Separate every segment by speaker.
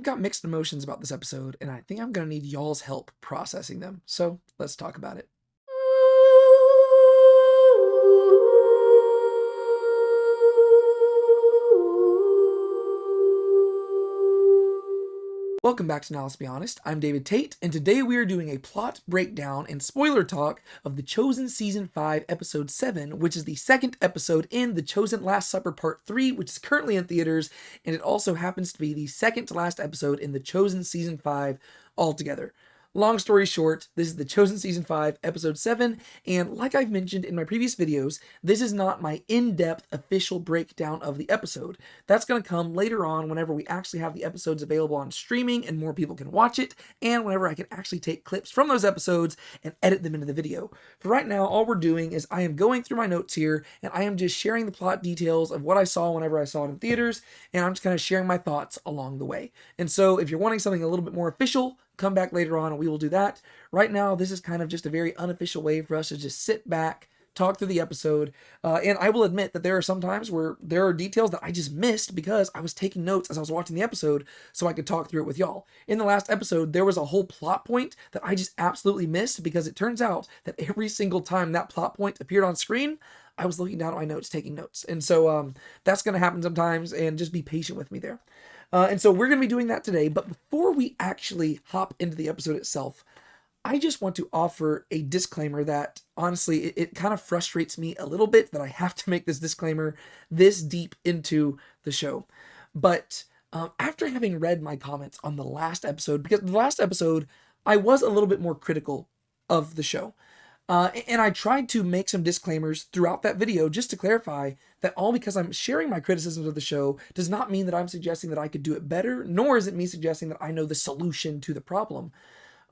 Speaker 1: I've got mixed emotions about this episode, and I think I'm going to need y'all's help processing them. So let's talk about it. Welcome back to Now Let's Be Honest. I'm David Tate, and today we are doing a plot breakdown and spoiler talk of The Chosen Season 5, Episode 7, which is the second episode in The Chosen Last Supper Part 3, which is currently in theaters, and it also happens to be the second to last episode in The Chosen Season 5 altogether. Long story short, this is The Chosen Season 5, Episode 7, and like I've mentioned in my previous videos, this is not my in-depth official breakdown of the episode. That's going to come later on whenever we actually have the episodes available on streaming and more people can watch it, and whenever I can actually take clips from those episodes and edit them into the video. For right now, all we're doing is I am going through my notes here, and I am just sharing the plot details of what I saw whenever I saw it in theaters, and I'm just kind of sharing my thoughts along the way. And so if you're wanting something a little bit more official, come back later on and we will do that. Right now, this is kind of just a very unofficial way for us to just sit back, talk through the episode, and I will admit that there are some times where there are details that I just missed because I was taking notes as I was watching the episode so I could talk through it with y'all. In the last episode, there was a whole plot point that I just absolutely missed because it turns out that every single time that plot point appeared on screen, I was looking down at my notes, taking notes. And so that's going to happen sometimes, and just be patient with me there. And so we're going to be doing that today. But before we actually hop into the episode itself, I just want to offer a disclaimer that honestly, it kind of frustrates me a little bit that I have to make this disclaimer this deep into the show. But after having read my comments on the last episode, because the last episode, I was a little bit more critical of the show. And I tried to make some disclaimers throughout that video just to clarify that all because I'm sharing my criticisms of the show does not mean that I'm suggesting that I could do it better, nor is it me suggesting that I know the solution to the problem.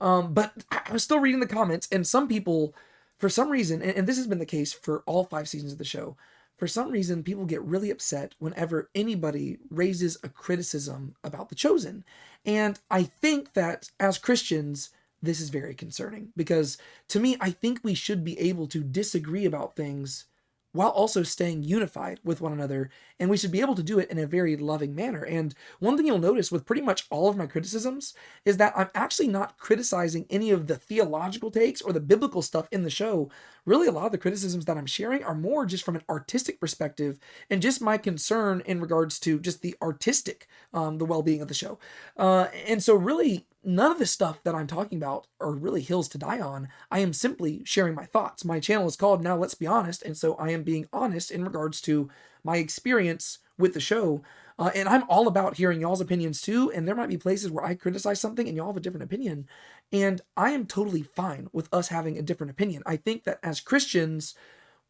Speaker 1: But I was still reading the comments, and some people, for some reason, and this has been the case for all 5 seasons of the show, for some reason, people get really upset whenever anybody raises a criticism about The Chosen. And I think that as Christians, this is very concerning because to me, I think we should be able to disagree about things while also staying unified with one another, and we should be able to do it in a very loving manner. And one thing you'll notice with pretty much all of my criticisms is that I'm actually not criticizing any of the theological takes or the biblical stuff in the show. Really, a lot of the criticisms that I'm sharing are more just from an artistic perspective and just my concern in regards to just the artistic, the well-being of the show. And so really, none of the stuff that I'm talking about are really hills to die on. I am simply sharing my thoughts. My channel is called Now Let's Be Honest, and so I am being honest in regards to my experience with the show. And I'm all about hearing y'all's opinions too, and there might be places where I criticize something and y'all have a different opinion. And I am totally fine with us having a different opinion. I think that as Christians,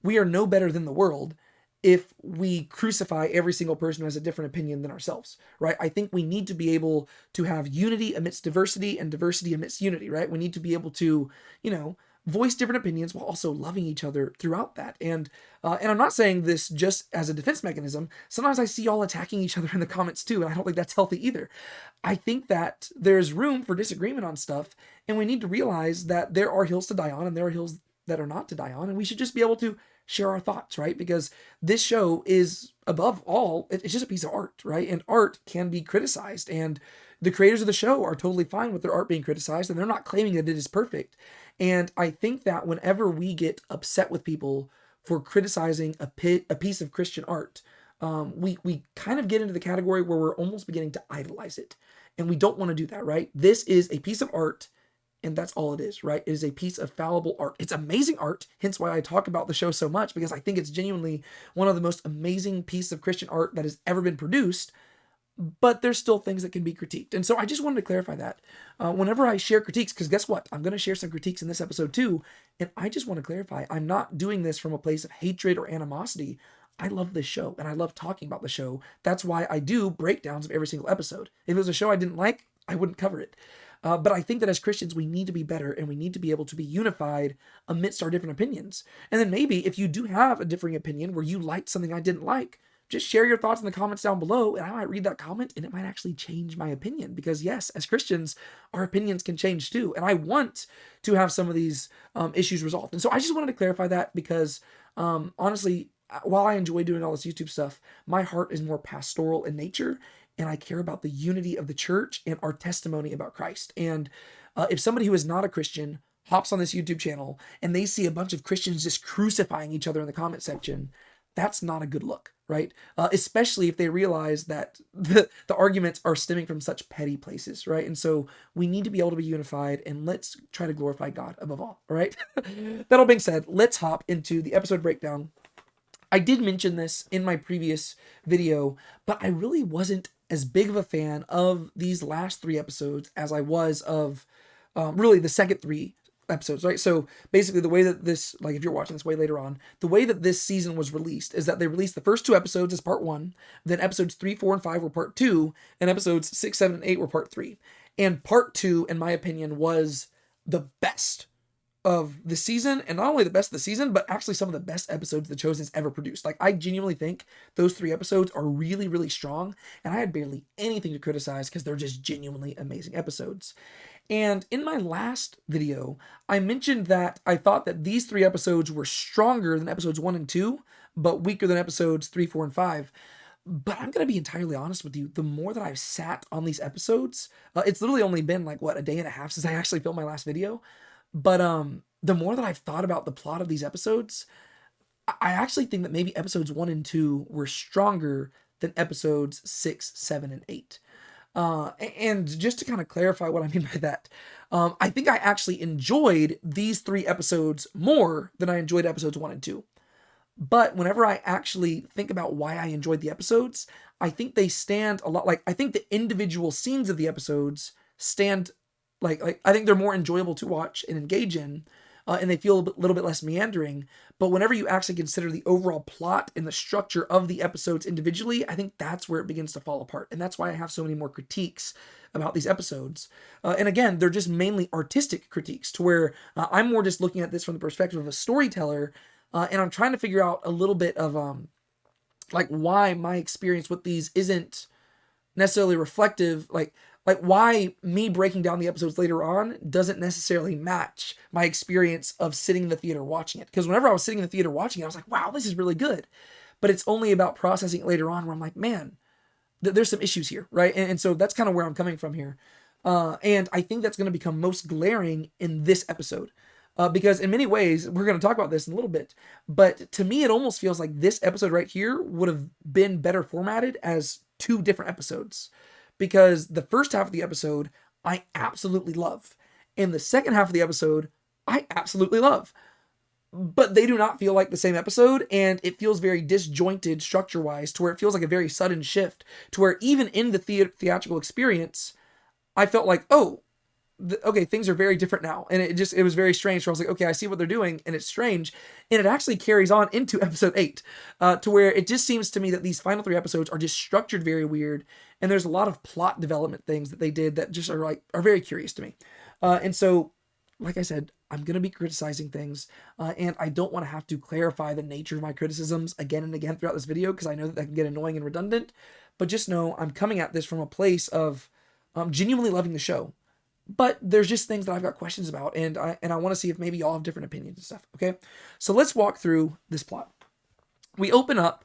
Speaker 1: we are no better than the world if we crucify every single person who has a different opinion than ourselves, right? I think we need to be able to have unity amidst diversity and diversity amidst unity, right? We need to be able to, voice different opinions while also loving each other throughout that. And I'm not saying this just as a defense mechanism. Sometimes I see y'all attacking each other in the comments too, and I don't think that's healthy either. I think that there's room for disagreement on stuff, and we need to realize that there are hills to die on and there are hills that are not to die on, and we should just be able to share our thoughts, right? Because this show is, above all, it's just a piece of art, right? And art can be criticized, and the creators of the show are totally fine with their art being criticized, and they're not claiming that it is perfect. And I think that whenever we get upset with people for criticizing a piece of Christian art, we kind of get into the category where we're almost beginning to idolize it. And we don't want to do that, right? This is a piece of art, and that's all it is, right? It is a piece of fallible art. It's amazing art, hence why I talk about the show so much, because I think it's genuinely one of the most amazing pieces of Christian art that has ever been produced, but there's still things that can be critiqued. And so I just wanted to clarify that. Whenever I share critiques, because guess what? I'm going to share some critiques in this episode too, and I just want to clarify, I'm not doing this from a place of hatred or animosity. I love this show, and I love talking about the show. That's why I do breakdowns of every single episode. If it was a show I didn't like, I wouldn't cover it. But I think that as Christians, we need to be better, and we need to be able to be unified amidst our different opinions. And then maybe if you do have a differing opinion where you liked something I didn't like, just share your thoughts in the comments down below, and I might read that comment, and it might actually change my opinion. Because yes, as Christians, our opinions can change too. And I want to have some of these issues resolved. And so I just wanted to clarify that because honestly, while I enjoy doing all this YouTube stuff, my heart is more pastoral in nature. and I care about the unity of the church and our testimony about Christ. And if somebody who is not a Christian hops on this YouTube channel and they see a bunch of Christians just crucifying each other in the comment section, that's not a good look, right? Especially if they realize that the arguments are stemming from such petty places, right? And so we need to be able to be unified, and let's try to glorify God above all right? That all being said, let's hop into the episode breakdown. I did mention this in my previous video, but I really wasn't as big of a fan of these last 3 episodes as I was of really the second 3 episodes, right? So basically the way that this, like if you're watching this way later on, the way that this season was released is that they released the first 2 episodes as part 1, then episodes 3, 4, and 5 were part 2, and episodes 6, 7, and 8 were part 3. And part 2, in my opinion, was the best of the season, and not only the best of the season, but actually some of the best episodes The Chosen's ever produced. Like, I genuinely think those 3 episodes are really, really strong, and I had barely anything to criticize because they're just genuinely amazing episodes. And in my last video, I mentioned that I thought that these 3 episodes were stronger than episodes 1 and 2, but weaker than episodes 3, 4, and 5. But I'm going to be entirely honest with you. The more that I've sat on these episodes, it's literally only been like, a day and a half since I actually filmed my last video. But the more that I've thought about the plot of these episodes, I actually think that maybe episodes 1 and 2 were stronger than episodes 6, 7, and 8. And just to kind of clarify what I mean by that, I think I actually enjoyed these 3 episodes more than I enjoyed episodes 1 and 2. But whenever I actually think about why I enjoyed the episodes, I think they stand a lot, like, I think the individual scenes of the episodes stand, like I think they're more enjoyable to watch and engage in, and they feel a little bit less meandering. But whenever you actually consider the overall plot and the structure of the episodes individually, I think that's where it begins to fall apart. And that's why I have so many more critiques about these episodes. And again, they're just mainly artistic critiques, to where I'm more just looking at this from the perspective of a storyteller, and I'm trying to figure out a little bit of like why my experience with these isn't necessarily reflective, like why me breaking down the episodes later on doesn't necessarily match my experience of sitting in the theater watching it. Because whenever I was sitting in the theater watching it, I was like, wow, this is really good. But it's only about processing it later on where I'm like, man, there's some issues here, right? And so that's kind of where I'm coming from here. And I think that's going to become most glaring in this episode. Because in many ways, we're going to talk about this in a little bit, but to me, it almost feels like this episode right here would have been better formatted as 2 different episodes. Because the first half of the episode, I absolutely love. And the second half of the episode, I absolutely love. But they do not feel like the same episode, and it feels very disjointed structure-wise, to where it feels like a very sudden shift, to where even in the theatrical experience, I felt like, oh, okay, things are very different now. And it was very strange. So I was like, okay, I see what they're doing, and it's strange. And it actually carries on into episode 8, to where it just seems to me that these final 3 episodes are just structured very weird. And there's a lot of plot development things that they did that just are very curious to me. And so, like I said, I'm going to be criticizing things, and I don't want to have to clarify the nature of my criticisms again and again throughout this video, because I know that can get annoying and redundant. But just know I'm coming at this from a place of genuinely loving the show. But there's just things that I've got questions about, and I want to see if maybe y'all have different opinions and stuff, okay? So let's walk through this plot. We open up,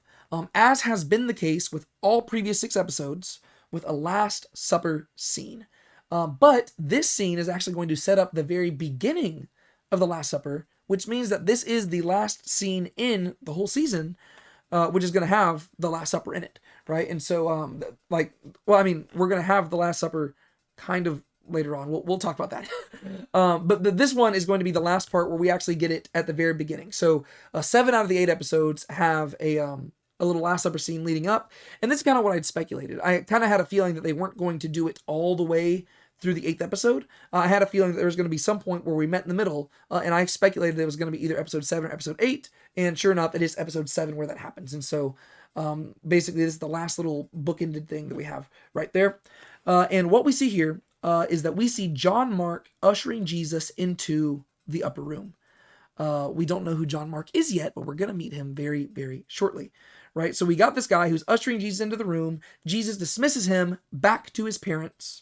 Speaker 1: as has been the case with all previous 6 episodes, with a Last Supper scene. But this scene is actually going to set up the very beginning of the Last Supper, which means that this is the last scene in the whole season, which is going to have the Last Supper in it, right? And so, we're going to have the Last Supper kind of later on. We'll talk about that. But this one is going to be the last part where we actually get it at the very beginning. So 7 out of the 8 episodes have a little Last Supper scene leading up. And this is kind of what I'd speculated. I kind of had a feeling that they weren't going to do it all the way through the 8th episode. I had a feeling that there was going to be some point where we met in the middle, and I speculated it was going to be either episode 7 or episode 8. And sure enough, it is episode 7 where that happens. And so basically, this is the last little bookended thing that we have right there. And what we see here is that we see John Mark ushering Jesus into the upper room. We don't know who John Mark is yet, but we're going to meet him very, very shortly, right? So we got this guy who's ushering Jesus into the room. Jesus dismisses him back to his parents.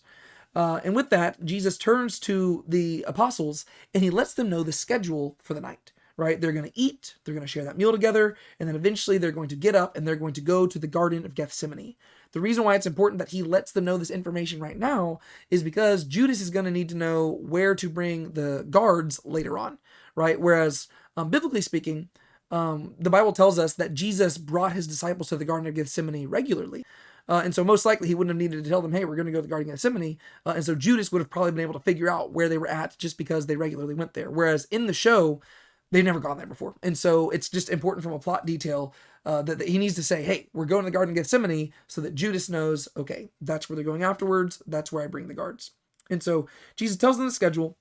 Speaker 1: And with that, Jesus turns to the apostles and he lets them know the schedule for the night, right? They're going to eat, they're going to share that meal together, and then eventually they're going to get up and they're going to go to the Garden of Gethsemane. The reason why it's important that he lets them know this information right now is because Judas is going to need to know where to bring the guards later on, right? Whereas, biblically speaking, the Bible tells us that Jesus brought his disciples to the Garden of Gethsemane regularly. And so most likely he wouldn't have needed to tell them, hey, we're going to go to the Garden of Gethsemane. And so Judas would have probably been able to figure out where they were at just because they regularly went there. Whereas in the show, they've never gone there before. And so it's just important from a plot detail that he needs to say, hey, we're going to the Garden of Gethsemane, so that Judas knows, okay, that's where they're going afterwards. That's where I bring the guards. And so Jesus tells them the schedule.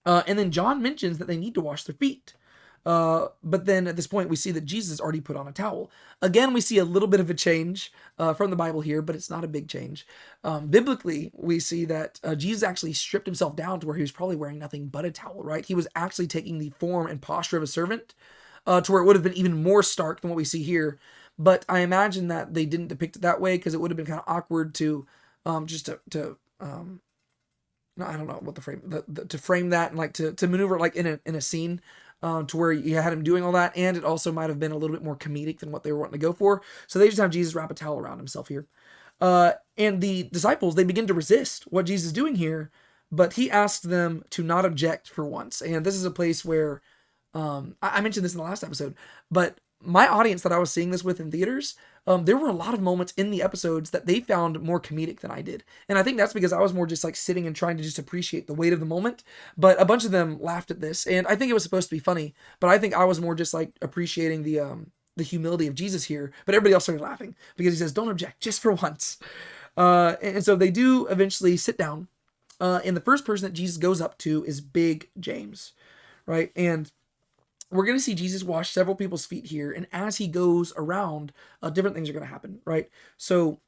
Speaker 1: And then John mentions that they need to wash their feet. But then at this point, we see that Jesus already put on a towel. Again, we see a little bit of a change from the Bible here, but it's not a big change. Biblically, we see that Jesus actually stripped himself down to where he was probably wearing nothing but a towel, right? He was actually taking the form and posture of a servant to where it would have been even more stark than what we see here. But I imagine that they didn't depict it that way because it would have been kind of awkward to just to I don't know what the frame to frame that and like to maneuver like in a scene. To where you had him doing all that, and it also might have been a little bit more comedic than what they were wanting to go for. So they just have Jesus wrap a towel around himself here. And the disciples, they begin to resist what Jesus is doing here, but he asks them to not object for once. And this is a place where, I mentioned this in the last episode, but my audience that I was seeing this with in theaters, there were a lot of moments in the episodes that they found more comedic than I did. And I think that's because I was more just like sitting and trying to just appreciate the weight of the moment. But a bunch of them laughed at this, and I think it was supposed to be funny, but I think I was more just like appreciating the humility of Jesus here. But everybody else started laughing because he says, don't object, just for once. And so they do eventually sit down. And the first person that Jesus goes up to is Big James, right? And we're going to see Jesus wash several people's feet here. And as he goes around, different things are going to happen, right? So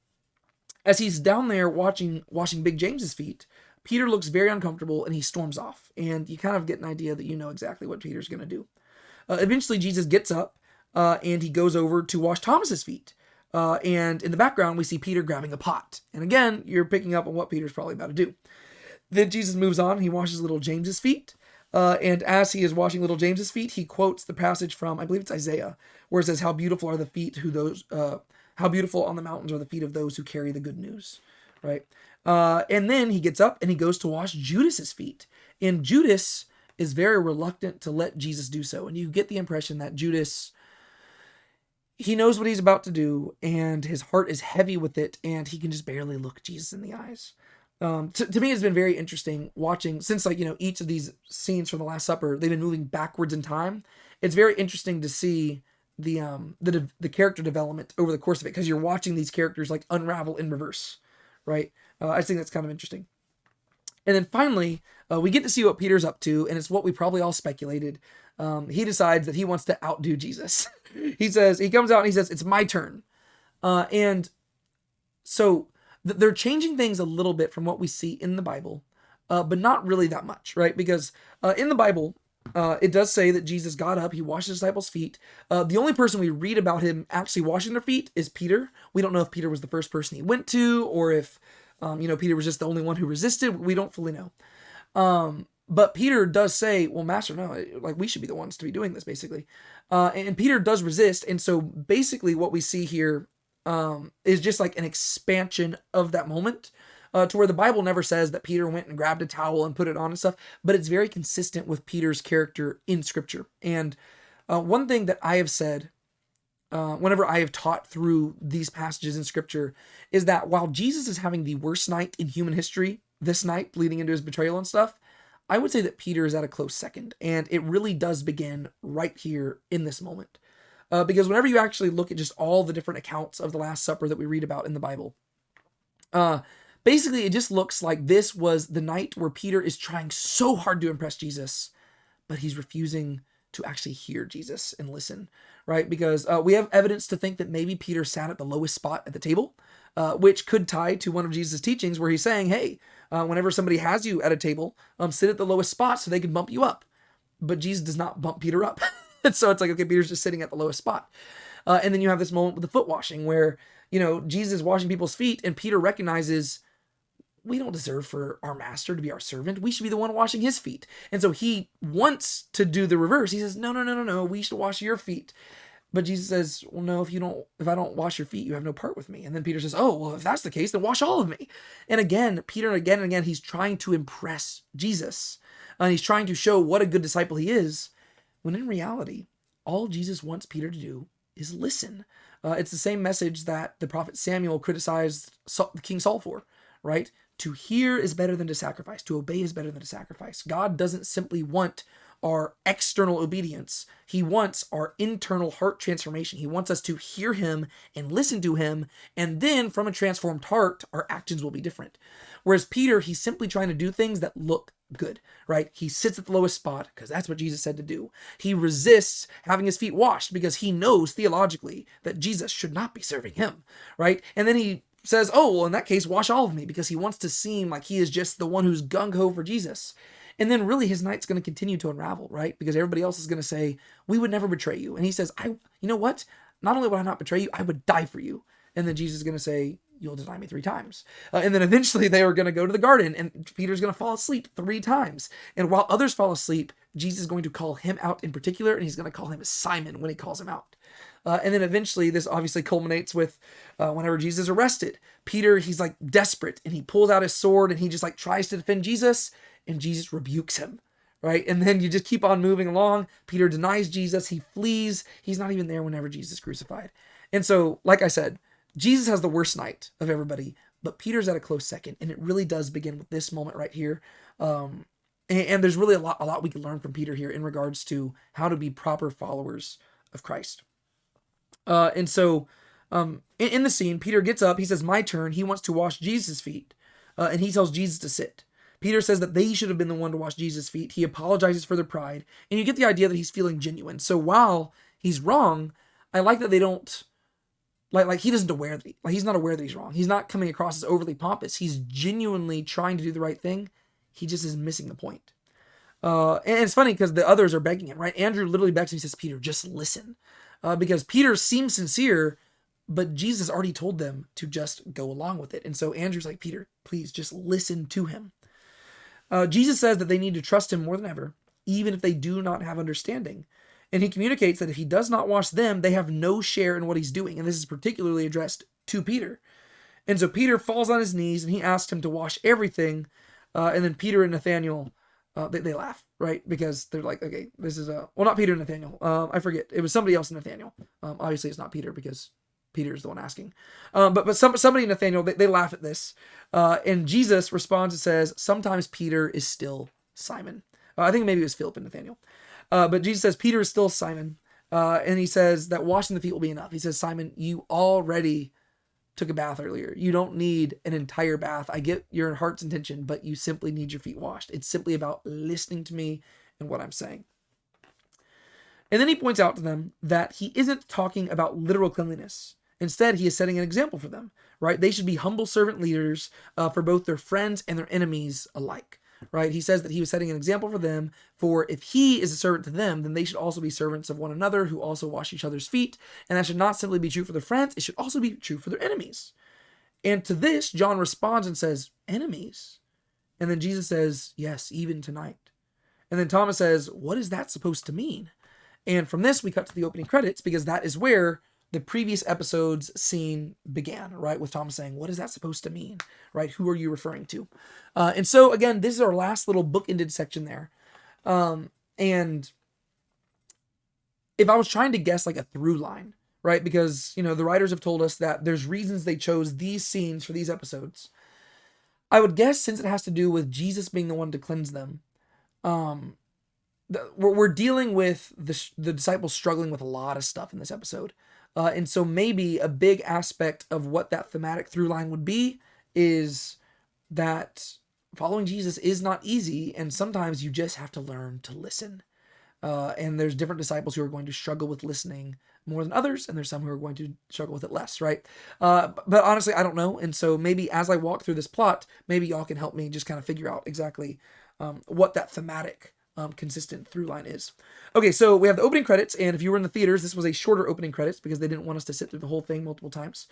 Speaker 1: as he's down there washing Big James's feet, Peter looks very uncomfortable and he storms off. And you kind of get an idea that you know exactly what Peter's going to do. Eventually, Jesus gets up and he goes over to wash Thomas's feet. And in the background, we see Peter grabbing a pot. And again, you're picking up on what Peter's probably about to do. Then Jesus moves on and he washes little James's feet. And as he is washing little James's feet, he quotes the passage from, I believe it's Isaiah, where it says, how beautiful are the feet how beautiful on the mountains are the feet of those who carry the good news, right? And then he gets up and he goes to wash Judas's feet. And Judas is very reluctant to let Jesus do so. And you get the impression that Judas, he knows what he's about to do and his heart is heavy with it and he can just barely look Jesus in the eyes. To me, it's been very interesting watching, since like, each of these scenes from the Last Supper, they've been moving backwards in time. It's very interesting to see the character development over the course of it, because you're watching these characters like unravel in reverse, right? I think that's kind of interesting. And then finally, we get to see what Peter's up to, and it's what we probably all speculated. He decides that he wants to outdo Jesus. He comes out and he says, it's my turn. And so they're changing things a little bit from what we see in the Bible, but not really that much, right? Because in the Bible, it does say that Jesus got up, he washed his disciples' feet. The only person we read about him actually washing their feet is Peter. We don't know if Peter was the first person he went to, or if, Peter was just the only one who resisted. We don't fully know. But Peter does say, well, Master, no, like we should be the ones to be doing this, basically. And Peter does resist. And so basically what we see here is just like an expansion of that moment, to where the Bible never says that Peter went and grabbed a towel and put it on and stuff, but it's very consistent with Peter's character in Scripture. And one thing that I have said whenever I have taught through these passages in Scripture is that while Jesus is having the worst night in human history, this night leading into his betrayal and stuff, I would say that Peter is at a close second, and it really does begin right here in this moment. Because whenever you actually look at just all the different accounts of the Last Supper that we read about in the Bible, basically it just looks like this was the night where Peter is trying so hard to impress Jesus, but he's refusing to actually hear Jesus and listen, right? Because we have evidence to think that maybe Peter sat at the lowest spot at the table, which could tie to one of Jesus' teachings where he's saying, hey, whenever somebody has you at a table, sit at the lowest spot so they can bump you up. But Jesus does not bump Peter up. And so it's like, okay, Peter's just sitting at the lowest spot. And then you have this moment with the foot washing where, Jesus is washing people's feet and Peter recognizes we don't deserve for our master to be our servant. We should be the one washing his feet. And so he wants to do the reverse. He says, no, we should wash your feet. But Jesus says, well, no, if I don't wash your feet, you have no part with me. And then Peter says, oh, well, if that's the case, then wash all of me. And again, Peter, again and again, he's trying to impress Jesus. And he's trying to show what a good disciple he is, when in reality, all Jesus wants Peter to do is listen. It's the same message that the prophet Samuel criticized King Saul for, right? To hear is better than to sacrifice. To obey is better than to sacrifice. God doesn't simply want our external obedience. He wants our internal heart transformation. He wants us to hear him and listen to him, and then from a transformed heart, our actions will be different. Whereas Peter, he's simply trying to do things that look good, right? He sits at the lowest spot because that's what Jesus said to do. He resists having his feet washed because he knows theologically that Jesus should not be serving him, right? And then he says, oh, well, in that case, wash all of me, because he wants to seem like he is just the one who's gung-ho for Jesus. And then really his night's going to continue to unravel, right? Because everybody else is going to say, we would never betray you. And he says, you know what? Not only would I not betray you, I would die for you. And then Jesus is going to say, you'll deny me 3 times. And then eventually they are going to go to the garden and Peter's going to fall asleep 3 times. And while others fall asleep, Jesus is going to call him out in particular, and he's going to call him Simon when he calls him out. And then eventually this obviously culminates with whenever Jesus is arrested. Peter, he's like desperate, and he pulls out his sword and he just like tries to defend Jesus, and Jesus rebukes him, right? And then you just keep on moving along. Peter denies Jesus. He flees. He's not even there whenever Jesus is crucified. And so, like I said, Jesus has the worst night of everybody, but Peter's at a close second. And it really does begin with this moment right here. And there's really a lot we can learn from Peter here in regards to how to be proper followers of Christ. And so in the scene, Peter gets up. He says, my turn. He wants to wash Jesus' feet. And he tells Jesus to sit. Peter says that they should have been the one to wash Jesus' feet. He apologizes for their pride. And you get the idea that he's feeling genuine. So while he's wrong, I like that they don't, like he doesn't aware that he's not aware that he's wrong. He's not coming across as overly pompous. He's genuinely trying to do the right thing. He just is missing the point. And it's funny because the others are begging him, right? Andrew literally begs him. He says, Peter, just listen. Because Peter seems sincere, but Jesus already told them to just go along with it. And so Andrew's like, Peter, please just listen to him. Jesus says that they need to trust him more than ever, even if they do not have understanding. And he communicates that if he does not wash them, they have no share in what he's doing. And this is particularly addressed to Peter. And so Peter falls on his knees and he asks him to wash everything. And then Peter and Nathaniel, they laugh, right? Because they're like, okay, this is well, not Peter and Nathaniel. I forget. It was somebody else in Nathaniel. Obviously it's not Peter because Peter's the one asking. But somebody in Nathaniel, they laugh at this. And Jesus responds and says, sometimes Peter is still Simon. I think maybe it was Philip and Nathaniel. But Jesus says, Peter is still Simon. And he says that washing the feet will be enough. He says, Simon, you already took a bath earlier. You don't need an entire bath. I get your heart's intention, but you simply need your feet washed. It's simply about listening to me and what I'm saying. And then he points out to them that he isn't talking about literal cleanliness. Instead, he is setting an example for them, right? They should be humble servant leaders for both their friends and their enemies alike, right? He says that he was setting an example for them, for if he is a servant to them, then they should also be servants of one another who also wash each other's feet. And that should not simply be true for their friends, it should also be true for their enemies. And to this, John responds and says, enemies? And then Jesus says, yes, even tonight. And then Thomas says, what is that supposed to mean? And from this, we cut to the opening credits, because that is where the previous episode's scene began, right? With Thomas saying, what is that supposed to mean, right? Who are you referring to? And so again, this is our last little bookended section there. And if I was trying to guess like a through line, right? Because, you know, the writers have told us that there's reasons they chose these scenes for these episodes. I would guess, since it has to do with Jesus being the one to cleanse them, we're dealing with the disciples struggling with a lot of stuff in this episode. And so maybe a big aspect of what that thematic through line would be is that following Jesus is not easy, and sometimes you just have to learn to listen. And there's different disciples who are going to struggle with listening more than others, and there's some who are going to struggle with it less, right? But honestly, I don't know. And so maybe as I walk through this plot, maybe y'all can help me just kind of figure out exactly what that thematic consistent through line is. Okay, so we have the opening credits, and if you were in the theaters, this was a shorter opening credits because they didn't want us to sit through the whole thing multiple times.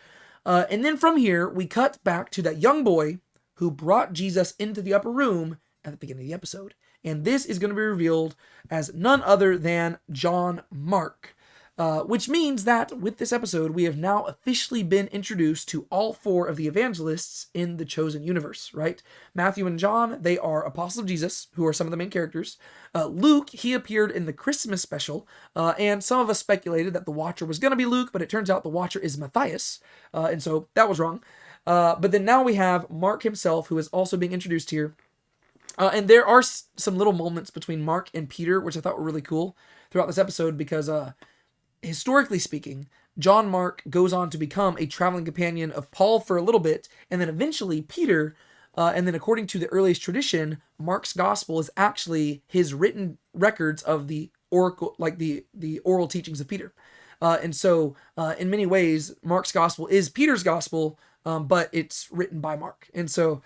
Speaker 1: And then from here, we cut back to that young boy who brought Jesus into the upper room at the beginning of the episode. And this is going to be revealed as none other than John Mark. Which means that with this episode, we have now officially been introduced to all 4 of the evangelists in the chosen universe, right? Matthew and John, they are apostles of Jesus, who are some of the main characters. Luke, he appeared in the Christmas special, and some of us speculated that the Watcher was going to be Luke, but it turns out the Watcher is Matthias, and so that was wrong. But then now we have Mark himself, who is also being introduced here. And there are some little moments between Mark and Peter, which I thought were really cool throughout this episode, because historically speaking, John Mark goes on to become a traveling companion of Paul for a little bit, and then eventually Peter, and then according to the earliest tradition, Mark's gospel is actually his written records of the oracle, like the oral teachings of Peter. And so in many ways, Mark's gospel is Peter's gospel, but it's written by Mark. And so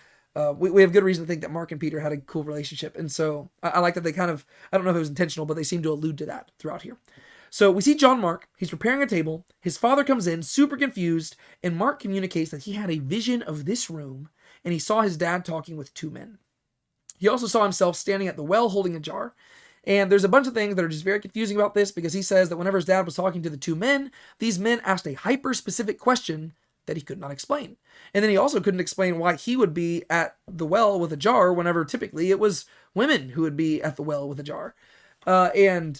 Speaker 1: we have good reason to think that Mark and Peter had a cool relationship. And so I like that they kind of, I don't know if it was intentional, but they seem to allude to that throughout here. So we see John Mark, he's preparing a table, his father comes in, super confused, and Mark communicates that he had a vision of this room, and he saw his dad talking with 2 men. He also saw himself standing at the well holding a jar, and there's a bunch of things that are just very confusing about this, because he says that whenever his dad was talking to the 2 men, these men asked a hyper-specific question that he could not explain. And then he also couldn't explain why he would be at the well with a jar whenever typically it was women who would be at the well with a jar. I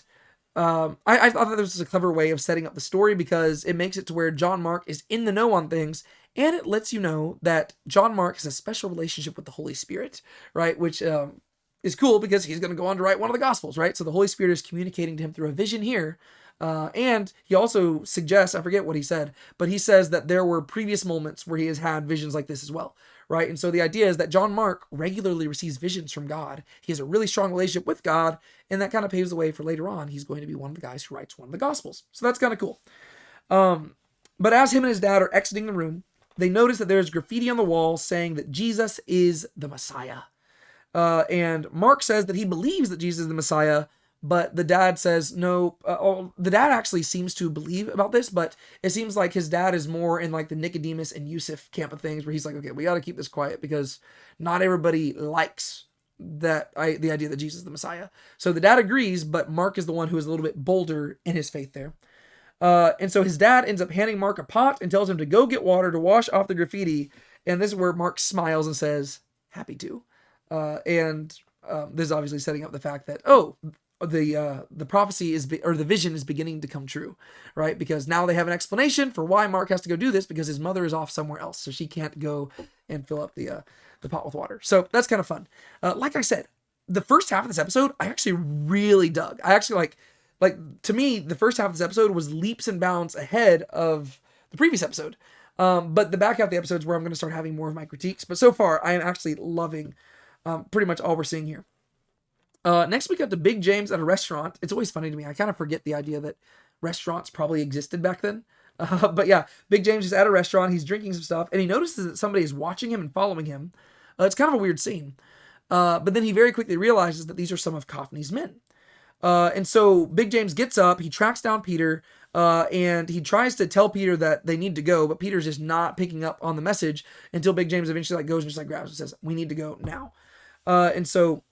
Speaker 1: thought that this was a clever way of setting up the story, because it makes it to where John Mark is in the know on things, and it lets you know that John Mark has a special relationship with the Holy Spirit, right? Which is cool, because he's going to go on to write one of the Gospels, right? So the Holy Spirit is communicating to him through a vision here. And he also suggests, I forget what he said, but he says that there were previous moments where he has had visions like this as well, right? And so the idea is that John Mark regularly receives visions from God. He has a really strong relationship with God, and that kind of paves the way for later on. He's going to be one of the guys who writes one of the Gospels. So that's kind of cool. But as him and his dad are exiting the room, they notice that there's graffiti on the wall saying that Jesus is the Messiah. And Mark says that he believes that Jesus is the Messiah, but the dad says no. The dad actually seems to believe about this, but it seems like his dad is more in like the Nicodemus and Yusuf camp of things, where he's like, okay, we got to keep this quiet, because not everybody likes the idea that Jesus is the Messiah. So the dad agrees, but Mark is the one who is a little bit bolder in his faith there. And so his dad ends up handing Mark a pot and tells him to go get water to wash off the graffiti. And this is where Mark smiles and says, happy to. This is obviously setting up the fact that, the prophecy or the vision is beginning to come true, right? Because now they have an explanation for why Mark has to go do this, because his mother is off somewhere else, so she can't go and fill up the pot with water. So that's kind of fun. Like I said, the first half of this episode, I actually really dug. I actually like to me, the first half of this episode was leaps and bounds ahead of the previous episode. But the back half of the episode is where I'm going to start having more of my critiques. But so far, I am actually loving pretty much all we're seeing here. Next we got to Big James at a restaurant. It's always funny to me. I kind of forget the idea that restaurants probably existed back then. But yeah, Big James is at a restaurant. He's drinking some stuff, and he notices that somebody is watching him and following him. It's kind of a weird scene. But then he very quickly realizes that these are some of Kaufman's men. And so Big James gets up, he tracks down Peter, and he tries to tell Peter that they need to go, but Peter's just not picking up on the message until Big James eventually goes and just grabs and says, we need to go now. And so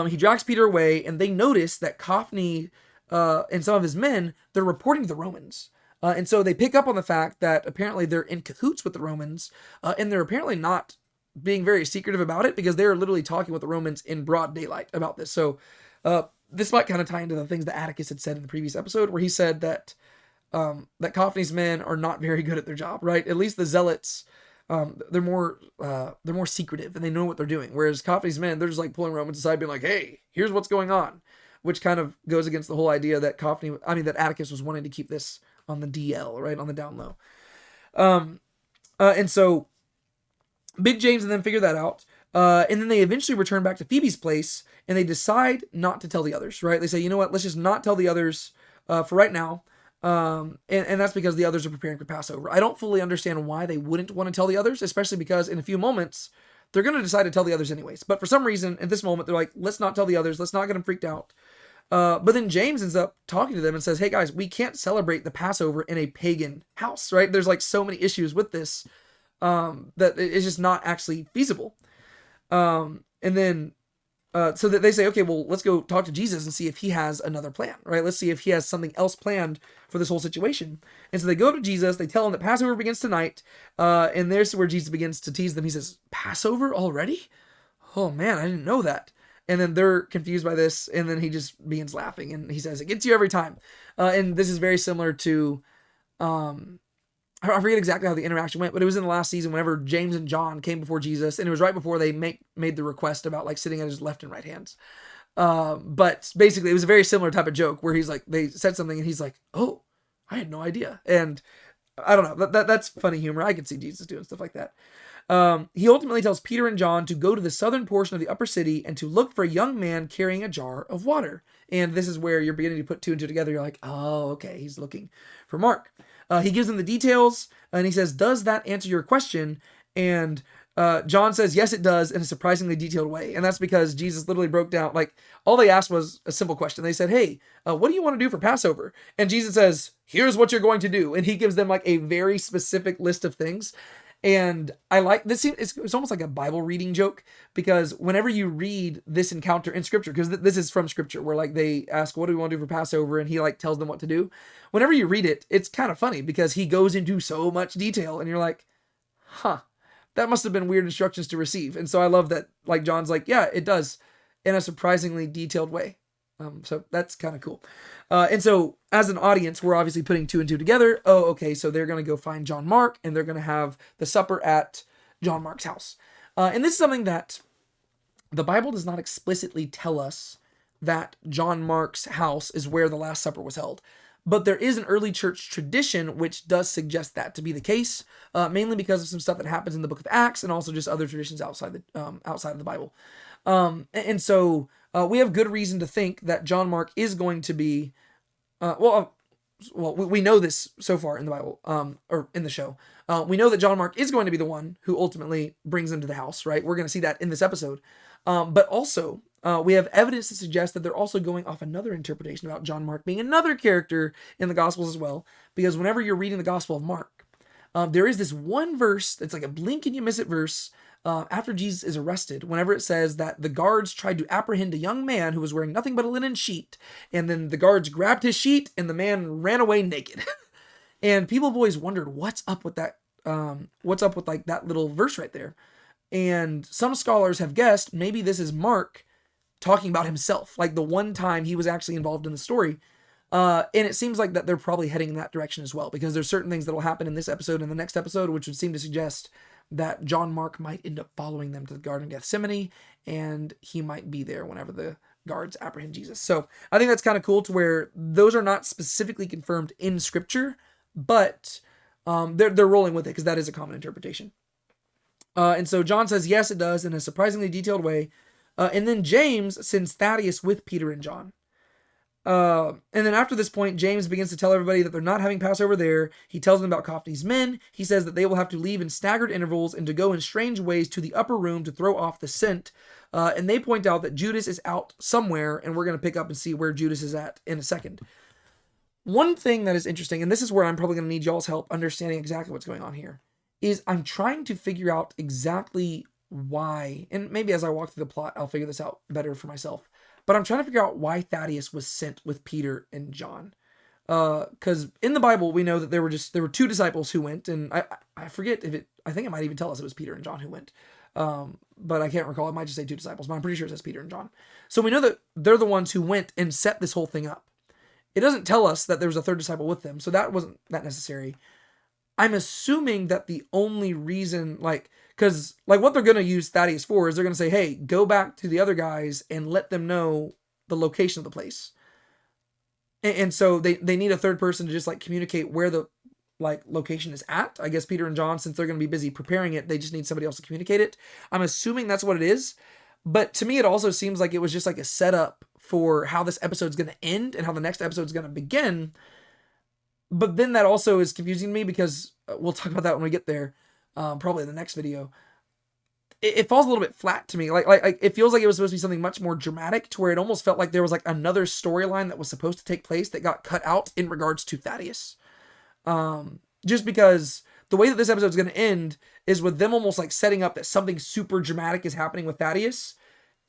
Speaker 1: he drags Peter away, and they notice that Kaufman and some of his men, they're reporting to the Romans. And so they pick up on the fact that apparently they're in cahoots with the Romans, and they're apparently not being very secretive about it, because they're literally talking with the Romans in broad daylight about this. So this might kind of tie into the things that Atticus had said in the previous episode, where he said that that Kaufman's men are not very good at their job, right? At least the zealots, they're more secretive, and they know what they're doing. Whereas Kaufman's men, they're just pulling Romans aside, being like, "Hey, here's what's going on," which kind of goes against the whole idea that that Atticus was wanting to keep this on the DL, right, on the down low. And so Big James and them figure that out, and then they eventually return back to Phoebe's place, and they decide not to tell the others, right? They say, you know what, let's just not tell the others for right now. And that's because the others are preparing for Passover. I don't fully understand why they wouldn't want to tell the others, especially because in a few moments, they're going to decide to tell the others anyways. But for some reason, at this moment, they're like, let's not tell the others. Let's not get them freaked out. But then James ends up talking to them and says, hey guys, we can't celebrate the Passover in a pagan house, right? There's so many issues with this that it's just not actually feasible. And then so that they say, okay, well, let's go talk to Jesus and see if he has another plan, right? Let's see if he has something else planned for this whole situation. And so they go to Jesus, they tell him that Passover begins tonight, and there's where Jesus begins to tease them. He says, Passover already? Oh man, I didn't know that. And then they're confused by this, and then he just begins laughing, and he says, it gets you every time. And this is very similar to, I forget exactly how the interaction went, but it was in the last season whenever James and John came before Jesus, and it was right before they made the request about like sitting at his left and right hands. But basically, it was a very similar type of joke where he's like, they said something, and he's like, oh, I had no idea. And I don't know, that's funny humor. I could see Jesus doing stuff like that. He ultimately tells Peter and John to go to the southern portion of the upper city and to look for a young man carrying a jar of water. And this is where you're beginning to put two and two together. You're like, oh, okay, he's looking for Mark. He gives them the details, and he says, does that answer your question? And John says, yes, it does, in a surprisingly detailed way. And that's because Jesus literally broke down, like, all they asked was a simple question. They said, hey, what do you want to do for Passover? And Jesus says, here's what you're going to do. And he gives them, like, a very specific list of things. And I like this. It's almost like a Bible reading joke, because whenever you read this encounter in scripture, because this is from scripture, where like they ask, what do we want to do for Passover? And he like tells them what to do. Whenever you read it, it's kind of funny because he goes into so much detail and you're like, huh, that must have been weird instructions to receive. And so I love that, like, John's like, yeah, it does, in a surprisingly detailed way. So that's kind of cool. And so as an audience, we're obviously putting two and two together. Oh, okay. So they're going to go find John Mark, and they're going to have the supper at John Mark's house. And this is something that the Bible does not explicitly tell us, that John Mark's house is where the Last Supper was held. But there is an early church tradition which does suggest that to be the case, mainly because of some stuff that happens in the book of Acts, and also just other traditions outside of the Bible. And so we have good reason to think that John Mark is going to be, we know this so far in the Bible, or in the show. We know that John Mark is going to be the one who ultimately brings them to the house, right? We're going to see that in this episode. But also, we have evidence to suggest that they're also going off another interpretation about John Mark being another character in the Gospels as well. Because whenever you're reading the Gospel of Mark, there is this one verse that's like a blink and you miss it verse, after Jesus is arrested, whenever it says that the guards tried to apprehend a young man who was wearing nothing but a linen sheet, and then the guards grabbed his sheet and the man ran away naked. And people have always wondered what's up with that, like that little verse right there. And some scholars have guessed maybe this is Mark talking about himself, like the one time he was actually involved in the story. And it seems like that they're probably heading in that direction as well, because there's certain things that will happen in this episode and the next episode, which would seem to suggest that John Mark might end up following them to the Garden of Gethsemane, and he might be there whenever the guards apprehend Jesus. So I think that's kind of cool, to where those are not specifically confirmed in scripture, but they're rolling with it because that is a common interpretation. And so John says, yes, it does, in a surprisingly detailed way. And then James sends Thaddeus with Peter and John. And then after this point, James begins to tell everybody that they're not having Passover there. He tells them about Cophni's men. He says that they will have to leave in staggered intervals and to go in strange ways to the upper room to throw off the scent. And they point out that Judas is out somewhere, and we're going to pick up and see where Judas is at in a second. One thing that is interesting, and this is where I'm probably going to need y'all's help understanding exactly what's going on here, is I'm trying to figure out exactly why, and maybe as I walk through the plot, I'll figure this out better for myself. But I'm trying to figure out why Thaddeus was sent with Peter and John. Because in the Bible, we know that there were two disciples who went, and I forget I think it might even tell us it was Peter and John who went. But I can't recall. It might just say two disciples, but I'm pretty sure it says Peter and John. So we know that they're the ones who went and set this whole thing up. It doesn't tell us that there was a third disciple with them, so that wasn't that necessary. I'm assuming that the only reason, because what they're going to use Thaddeus for is they're going to say, hey, go back to the other guys and let them know the location of the place. And so they need a third person to just communicate where the location is at. I guess Peter and John, since they're going to be busy preparing it, they just need somebody else to communicate it. I'm assuming that's what it is. But to me, it also seems like it was just a setup for how this episode's going to end and how the next episode's going to begin. But then that also is confusing me, because we'll talk about that when we get there, probably in the next video. It falls a little bit flat to me. It feels like it was supposed to be something much more dramatic, to where it almost felt like there was another storyline that was supposed to take place that got cut out in regards to Thaddeus. Just because the way that this episode is going to end is with them almost setting up that something super dramatic is happening with Thaddeus,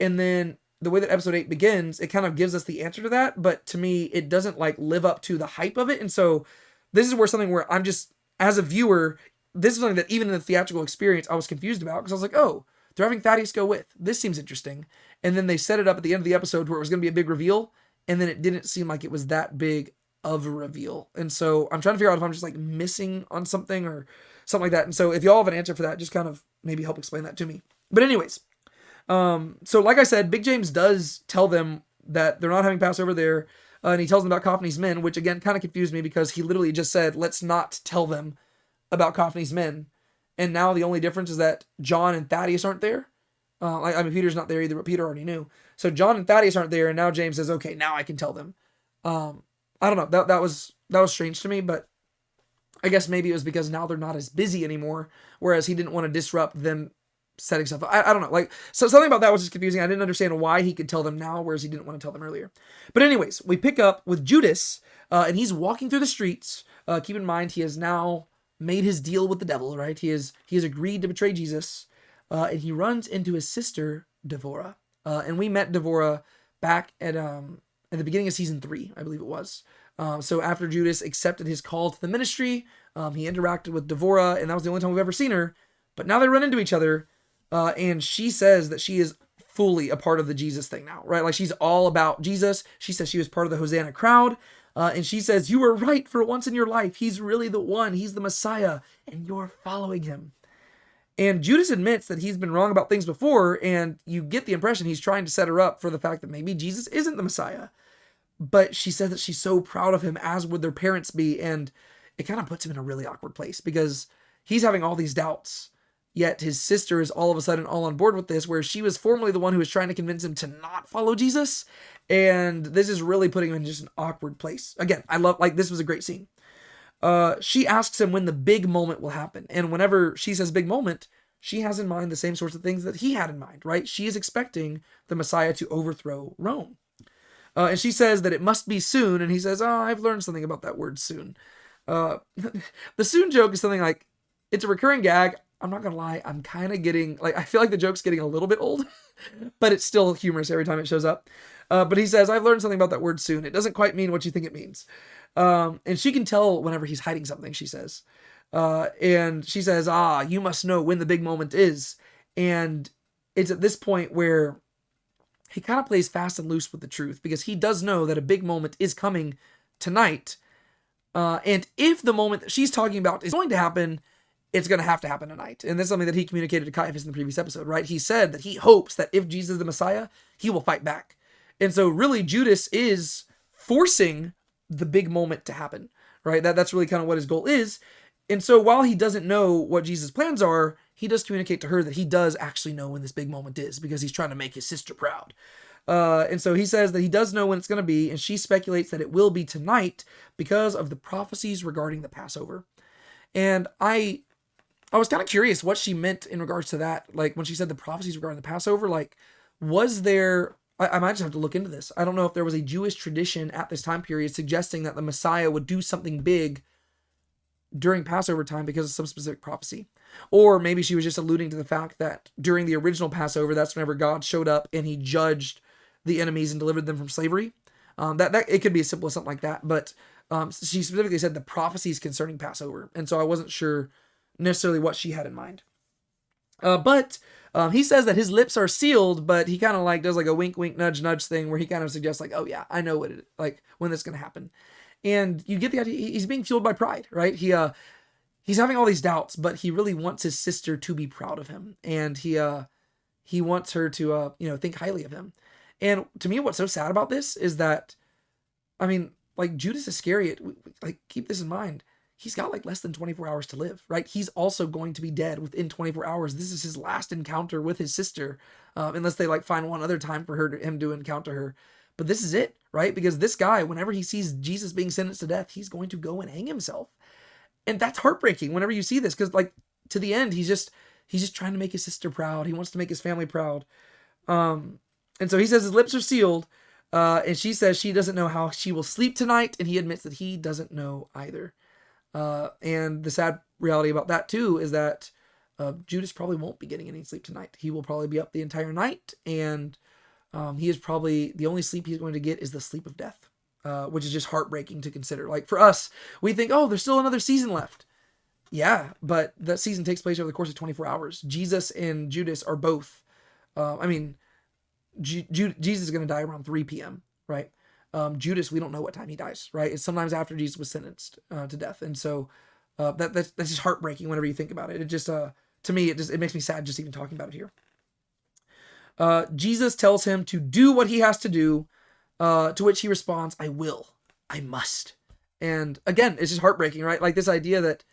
Speaker 1: and then the way that episode 8 begins, it kind of gives us the answer to that, but to me, it doesn't like live up to the hype of it. And so this is where I'm just, as a viewer, this is something that even in the theatrical experience, I was confused about, because I was like, oh, they're having Thaddeus go with. This seems interesting. And then they set it up at the end of the episode where it was going to be a big reveal, and then it didn't seem like it was that big of a reveal. And so I'm trying to figure out if I'm just like missing on something or something like that. And so if y'all have an answer for that, just kind of maybe help explain that to me. But anyways, so like I said, Big James does tell them that they're not having Passover there, and he tells them about Coffney's men, which again kind of confused me, because he literally just said, let's not tell them about Coffney's men. And now the only difference is that John and Thaddeus aren't there. I mean, Peter's not there either, but Peter already knew. So John and Thaddeus aren't there, and now James says, okay, now I can tell them. I don't know. That was strange to me, but I guess maybe it was because now they're not as busy anymore, whereas he didn't want to disrupt them setting stuff up. I don't know. Like, so something about that was just confusing. I didn't understand why he could tell them now, whereas he didn't want to tell them earlier. But anyways, we pick up with Judas, and he's walking through the streets. Keep in mind, he has now made his deal with the devil, right? He has agreed to betray Jesus, and he runs into his sister, Devorah. And we met Devorah back at the beginning of season 3, I believe it was. So after Judas accepted his call to the ministry, he interacted with Devorah, and that was the only time we've ever seen her. But now they run into each other, and she says that she is fully a part of the Jesus thing now, right? Like, she's all about Jesus. She says she was part of the Hosanna crowd, and she says, you were right for once in your life. He's really the one. He's the Messiah, and you're following him. And Judas admits that he's been wrong about things before, and you get the impression he's trying to set her up for the fact that maybe Jesus isn't the Messiah. But she says that she's so proud of him, as would their parents be, and it kind of puts him in a really awkward place, because he's having all these doubts, yet his sister is all of a sudden all on board with this, where she was formerly the one who was trying to convince him to not follow Jesus, and this is really putting him in just an awkward place. Again, this was a great scene. She asks him when the big moment will happen. And whenever she says big moment, she has in mind the same sorts of things that he had in mind, right? She is expecting the Messiah to overthrow Rome. And she says that it must be soon. And he says, oh, I've learned something about that word soon. The soon joke is something like, it's a recurring gag. I'm not going to lie. I'm kind of getting, I feel like the joke's getting a little bit old, but it's still humorous every time it shows up. But he says, I've learned something about that word soon. It doesn't quite mean what you think it means. And she can tell whenever he's hiding something, she says. And she says, you must know when the big moment is. And it's at this point where he kind of plays fast and loose with the truth, because he does know that a big moment is coming tonight. And if the moment that she's talking about is going to happen, it's going to happen tonight. And this is something that he communicated to Caiaphas in the previous episode, right? He said that he hopes that if Jesus is the Messiah, he will fight back. And so really Judas is forcing the big moment to happen, right? That's really kind of what his goal is. And so while he doesn't know what Jesus' plans are, he does communicate to her that he does actually know when this big moment is, because he's trying to make his sister proud. And so he says that he does know when it's going to be, and she speculates that it will be tonight because of the prophecies regarding the Passover. And I was kind of curious what she meant in regards to that. Like, when she said the prophecies regarding the Passover, like, was there... I might just have to look into this. I don't know if there was a Jewish tradition at this time period suggesting that the Messiah would do something big during Passover time because of some specific prophecy. Or maybe she was just alluding to the fact that during the original Passover, that's whenever God showed up and he judged the enemies and delivered them from slavery. That it could be as simple as something like that. But she specifically said the prophecies concerning Passover. And so I wasn't sure necessarily what she had in mind. But he says that his lips are sealed, but he kind of does a wink, wink, nudge, nudge thing where he kind of suggests oh yeah, I know when this is going to happen. And you get the idea. He's being fueled by pride, right? He's having all these doubts, but he really wants his sister to be proud of him. And he wants her to, think highly of him. And to me, what's so sad about this is that, Judas Iscariot, keep this in mind. He's got less than 24 hours to live, right? He's also going to be dead within 24 hours. This is his last encounter with his sister, unless they find one other time for him to encounter her. But this is it, right? Because this guy, whenever he sees Jesus being sentenced to death, he's going to go and hang himself. And that's heartbreaking whenever you see this, because to the end, he's just trying to make his sister proud. He wants to make his family proud. And so he says his lips are sealed, and she says she doesn't know how she will sleep tonight, and he admits that he doesn't know either. And the sad reality about that too is that Judas probably won't be getting any sleep tonight. He will probably be up the entire night, and he is probably the only sleep he's going to get is the sleep of death, which is just heartbreaking to consider. Like for us, we think, oh, there's still another season left. Yeah, but that season takes place over the course of 24 hours. Jesus and Judas are both, Jesus is going to die around 3 p.m., right? Judas, we don't know what time he dies, right? It's sometimes after Jesus was sentenced to death. And so that's just heartbreaking whenever you think about it. It just, to me, it makes me sad just even talking about it here. Jesus tells him to do what he has to do, to which he responds, I will, I must. And again, it's just heartbreaking, right? Like this idea that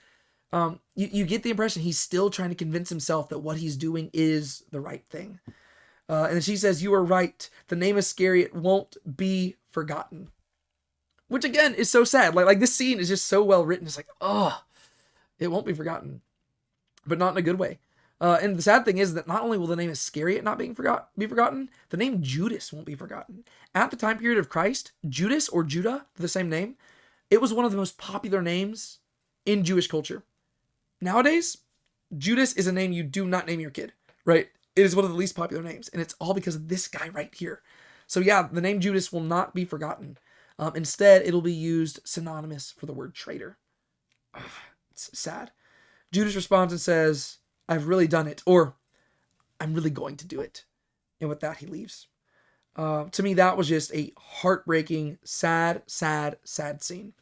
Speaker 1: you get the impression he's still trying to convince himself that what he's doing is the right thing. And she says, you are right. The name is scary. It won't be forgotten. Which again is so sad. Like this scene is just so well written. It's like, oh, it won't be forgotten. But not in a good way. And the sad thing is that not only will the name Iscariot not be forgotten, the name Judas won't be forgotten. At the time period of Christ, Judas or Judah, the same name, it was one of the most popular names in Jewish culture. Nowadays, Judas is a name you do not name your kid, right? It is one of the least popular names, and it's all because of this guy right here. So yeah, the name Judas will not be forgotten. Instead, it'll be used synonymous for the word traitor. It's sad. Judas responds and says, I've really done it, or I'm really going to do it. And with that, he leaves. To me, that was just a heartbreaking, sad scene.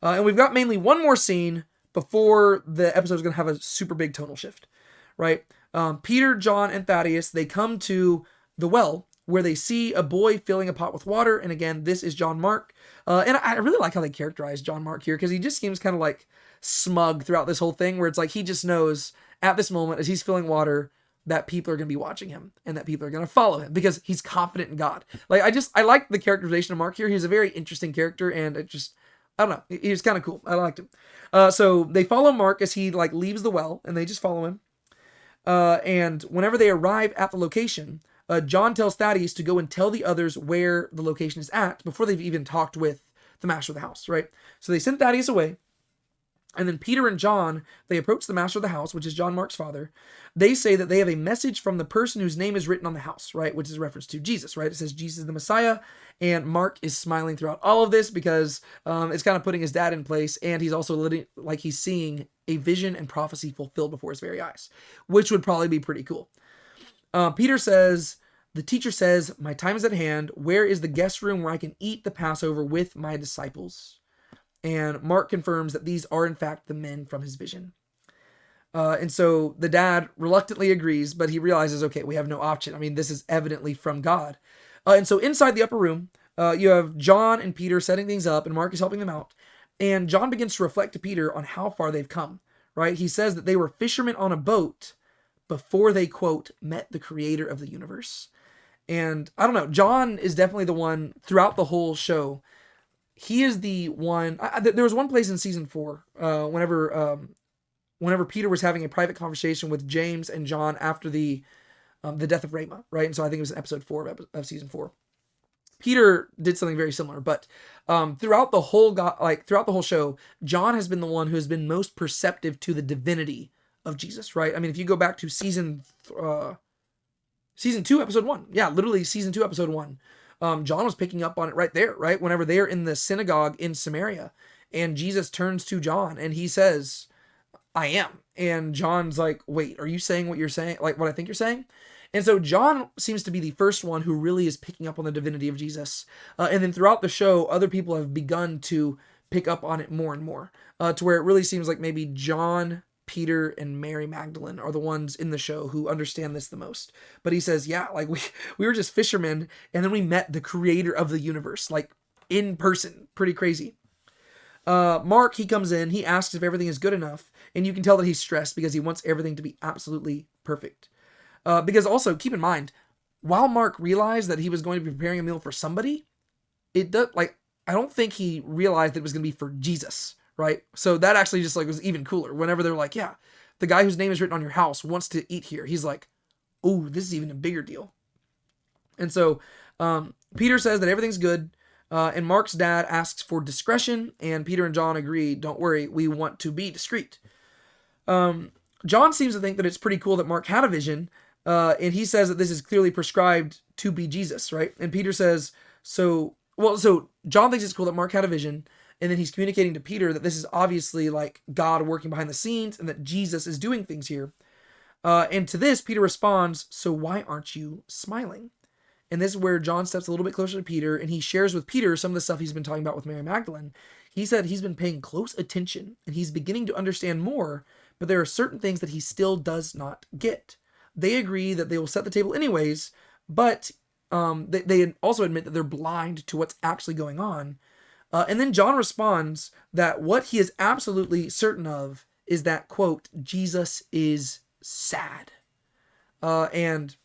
Speaker 1: And we've got mainly one more scene before the episode is going to have a super big tonal shift, right? Peter, John, and Thaddeus, they come to the well where they see a boy filling a pot with water. And again, this is John Mark. And I really like how they characterize John Mark here, because he just seems kind of like smug throughout this whole thing, where it's like he just knows at this moment as he's filling water that people are going to be watching him and that people are going to follow him because he's confident in God. Like I like the characterization of Mark here. He's a very interesting character, and I don't know. He was kind of cool. I liked him. So they follow Mark as he leaves the well, and they just follow him. And whenever they arrive at the location, John tells Thaddeus to go and tell the others where the location is at before they've even talked with the master of the house, right? So they send Thaddeus away. And then Peter and John, they approach the master of the house, which is John Mark's father. They say that they have a message from the person whose name is written on the house, right? Which is a reference to Jesus, right? It says Jesus is the Messiah. And Mark is smiling throughout all of this because it's kind of putting his dad in place. And he's also he's seeing a vision and prophecy fulfilled before his very eyes, which would probably be pretty cool. Peter says, the teacher says, my time is at hand. Where is the guest room where I can eat the Passover with my disciples? And Mark confirms that these are in fact the men from his vision. And so the dad reluctantly agrees, but he realizes, okay, we have no option. I mean, this is evidently from God. And so inside the upper room, you have John and Peter setting things up, and Mark is helping them out. And John begins to reflect to Peter on how far they've come, right? He says that they were fishermen on a boat before they, quote, met the creator of the universe. And I don't know, John is definitely the one throughout the whole show. He is the one. There was one place in season 4, whenever Peter was having a private conversation with James and John after the death of Ramah, right? And so I think it was in episode 4 of season 4. Peter did something very similar, but throughout the whole show, John has been the one who has been most perceptive to the divinity of Jesus, right? I mean, if you go back to season 2, episode 1, yeah, literally season 2, episode 1. John was picking up on it right there, right? Whenever they're in the synagogue in Samaria, and Jesus turns to John and he says, I am. And John's like, wait, are you saying what you're saying? Like what I think you're saying? And so John seems to be the first one who really is picking up on the divinity of Jesus. And then throughout the show, other people have begun to pick up on it more and more, to where it really seems like maybe John, Peter, and Mary Magdalene are the ones in the show who understand this the most. But he says, yeah, like we were just fishermen, and then we met the creator of the universe, like in person. Pretty crazy. Mark, he comes in, he asks if everything is good enough, and you can tell that he's stressed because he wants everything to be absolutely perfect. Because also, keep in mind, while Mark realized that he was going to be preparing a meal for somebody, I don't think he realized that it was going to be for Jesus. Right? So that actually just was even cooler. Whenever they're like, yeah, the guy whose name is written on your house wants to eat here. He's like, oh, this is even a bigger deal. And so Peter says that everything's good. And Mark's dad asks for discretion. And Peter and John agree, don't worry, we want to be discreet. John seems to think that it's pretty cool that Mark had a vision. And he says that this is clearly prescribed to be Jesus, right? And Peter says, so John thinks it's cool that Mark had a vision, and then he's communicating to Peter that this is obviously like God working behind the scenes and that Jesus is doing things here. And to this, Peter responds, so why aren't you smiling? And this is where John steps a little bit closer to Peter, and he shares with Peter some of the stuff he's been talking about with Mary Magdalene. He said he's been paying close attention, and he's beginning to understand more, but there are certain things that he still does not get. They agree that they will set the table anyways, but they also admit that they're blind to what's actually going on. And then John responds that what he is absolutely certain of is that, quote, Jesus is sad. And